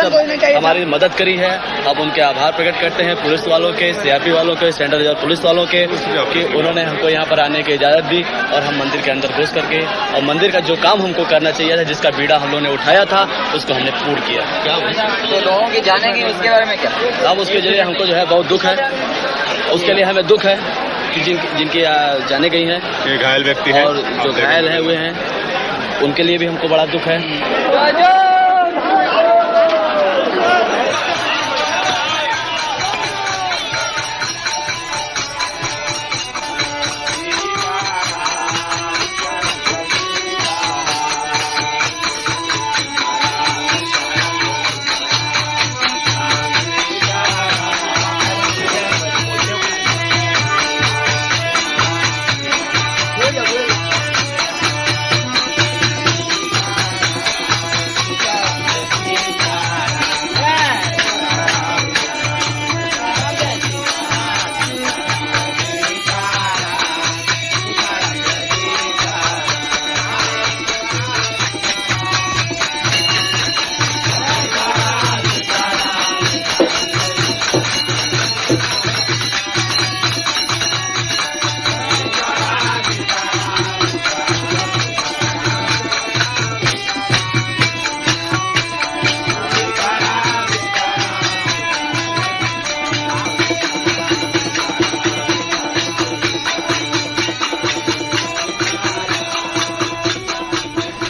हमारी मदद करी है। अब उनके आभार प्रकट करते हैं पुलिस वालों के, CRP वालों के, सेंट्रल रिजर्व पुलिस वालों के, कि उन्होंने हमको यहाँ पर आने की इजाजत दी और हम मंदिर के अंदर घुस करके और मंदिर का जो काम हमको करना चाहिए था, जिसका बीड़ा हम लोगों ने उठाया था, उसको हमने पूर्ण किया। तो लोगों की जाने की उसके बारे में क्या? अब उसके जरिए हमको जो है बहुत दुख है, उसके लिए हमें दुख है कि जिनकी जाने गई हैं, घायल व्यक्ति हैं और जो घायल हैं हुए हैं, उनके लिए भी हमको बड़ा दुख है।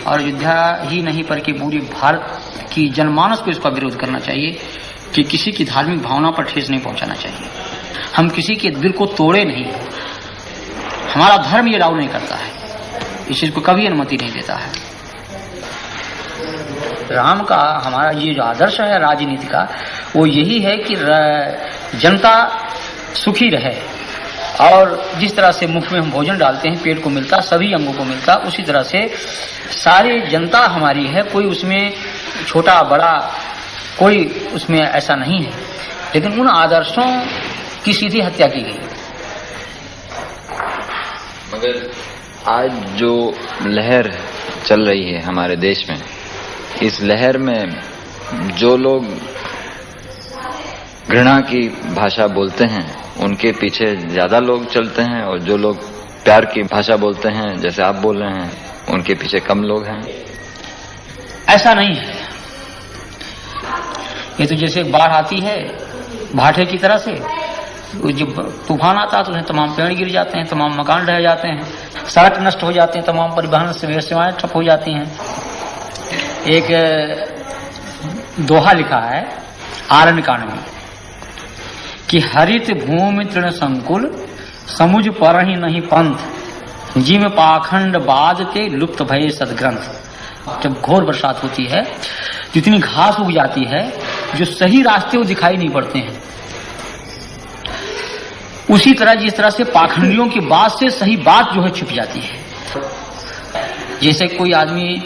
और अयोध्या ही नहीं बल्कि पूरी भारत की जनमानस को इसका विरोध करना चाहिए कि किसी की धार्मिक भावना पर ठेस नहीं पहुंचाना चाहिए। हम किसी के दिल को तोड़े नहीं, हमारा धर्म ये अलाउ नहीं करता है, इस चीज को कभी अनुमति नहीं देता है। राम का हमारा ये जो आदर्श है राजनीति का, वो यही है कि जनता सुखी रहे, और जिस तरह से मुख में हम भोजन डालते हैं पेट को मिलता, सभी अंगों को मिलता, उसी तरह से सारी जनता हमारी है, कोई उसमें छोटा बड़ा कोई उसमें ऐसा नहीं है। लेकिन उन आदर्शों की सीधी हत्या की गई। मगर आज जो लहर चल रही है हमारे देश में, इस लहर में जो लोग घृणा की भाषा बोलते हैं उनके पीछे ज्यादा लोग चलते हैं, और जो लोग प्यार की भाषा बोलते हैं जैसे आप बोल रहे हैं उनके पीछे कम लोग हैं। ऐसा नहीं है। ये तो जैसे बाढ़ आती है भाटे की तरह से, जब तूफान आता है तो उन्हें तमाम पेड़ गिर जाते हैं, तमाम मकान ढह जाते हैं, सड़क नष्ट हो जाते हैं, तमाम परिवहन सेवाएं ठप हो जाती हैं। एक दोहा लिखा है आरण्य कांड में कि हरित भूमि तृण संकुल समुझ पर ही नहीं पंथ जिम पाखंड बाद के लुप्त भये सदग्रंथ। जब घोर बरसात होती है जितनी घास उग जाती है, जो सही रास्ते वो दिखाई नहीं पड़ते हैं। उसी तरह जिस तरह से पाखंडियों की बात से सही बात जो है छुप जाती है। जैसे कोई आदमी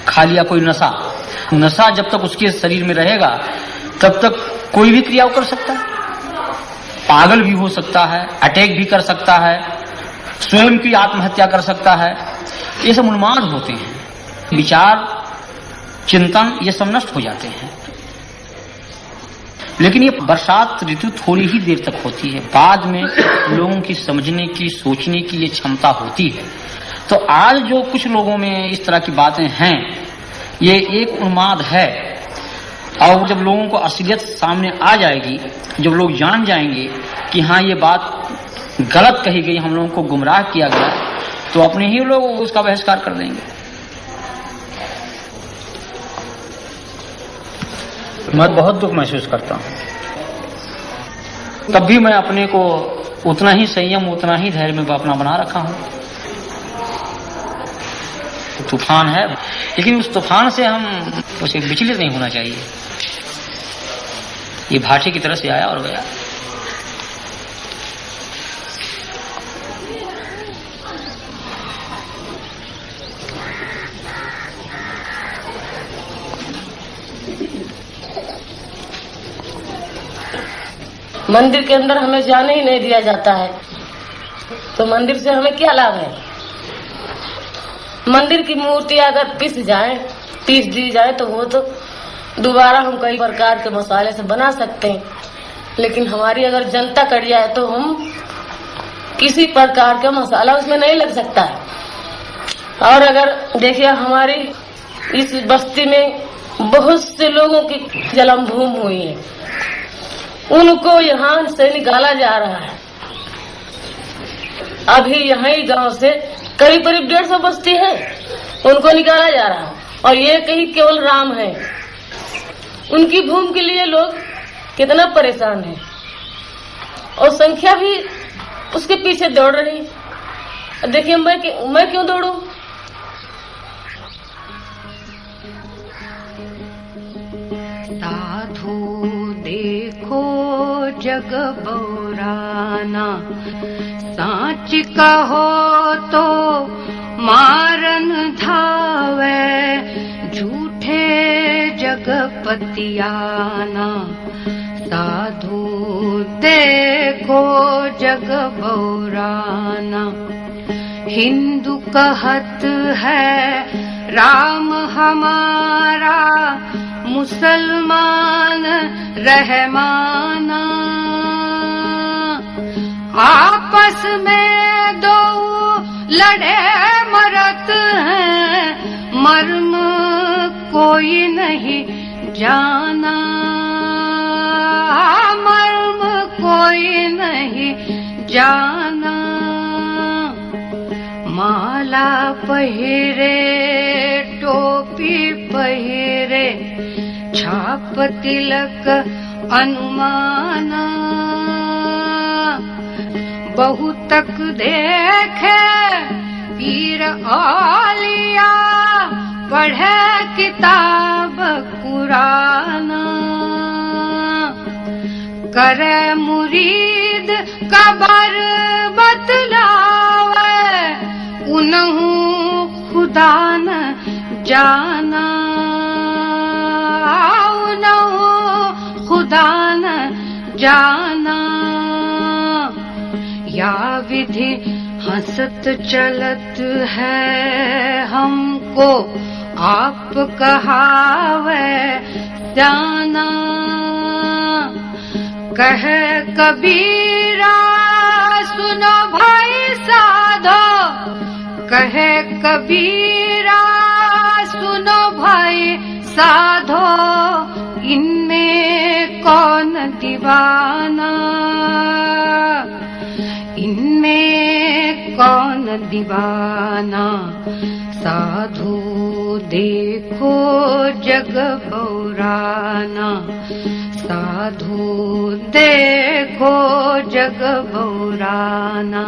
खा लिया कोई नशा जब तक उसके शरीर में रहेगा तब तक कोई भी क्रिया कर सकता है, पागल भी हो सकता है, अटैक भी कर सकता है, स्वयं की आत्महत्या कर सकता है। ये सब उन्माद होते हैं, विचार चिंतन ये सब नष्ट हो जाते हैं। लेकिन ये बरसात ऋतु थोड़ी ही देर तक होती है, बाद में लोगों की समझने की सोचने की ये क्षमता होती है। तो आज जो कुछ लोगों में इस तरह की बातें हैं, ये एक उन्माद है। और जब लोगों को असलियत सामने आ जाएगी, जब लोग जान जाएंगे कि हाँ ये बात गलत कही गई, हम लोगों को गुमराह किया गया, तो अपने ही लोग उसका बहिष्कार कर देंगे। मैं बहुत दुख महसूस करता हूं, तब भी मैं अपने को उतना ही संयम उतना ही धैर्य में अपना बना रखा हूं। तूफान है, लेकिन उस तूफान से हम उसे विचलित नहीं होना चाहिए। ये भाटे की तरह से आया और गया। मंदिर के अंदर हमें जाने ही नहीं दिया जाता है, तो मंदिर से हमें क्या लाभ है? मंदिर की मूर्ति अगर पीस दी जाए तो वो तो दोबारा हम कई प्रकार के मसाले से बना सकते हैं, लेकिन हमारी अगर जनता कट जाए तो हम किसी प्रकार का मसाला उसमें नहीं लग सकता है। और अगर देखिए हमारी इस बस्ती में बहुत से लोगों की जन्म भूमि हुई है, उनको यहाँ से निकाला जा रहा है। अभी यहाँ ही गांव से करीब 150 बस्ती है, उनको निकाला जा रहा है। और ये कहीं केवल राम है, उनकी भूमि के लिए लोग कितना परेशान है, और संख्या भी उसके पीछे दौड़ रही है। देखिए मैं क्यों दौड़ू? साधु देखो जग बौराना, साच कहो तो मारन धावे, झूठे जगपतियाना। साधु देखो जग बौराना, हिंदू कहत है राम हमारा, मुसलमान रहमाना। आपस में दो लड़े मरत हैं, मर्म कोई नहीं जाना, मर्म कोई नहीं जाना। माला पहिरे टोपी पहिरे, छाप तिलक अनुमाना। बहुतक देखे पीर औलिया, पढ़े किताब कुराना। करे मुरीद कबर बतलावे, उनहु खुदा न जाना, उनहु खुदा न जाना। या विधि हंसत चलत है हमको आप कहावे जाना। कहे कबीरा सुनो भाई साधो, कहे कबीरा सुनो भाई साधो, इनमें कौन दीवाना, इनमें कौन दीवाना। साधु देखो जग बौराना, साधु देखो जग बौराना।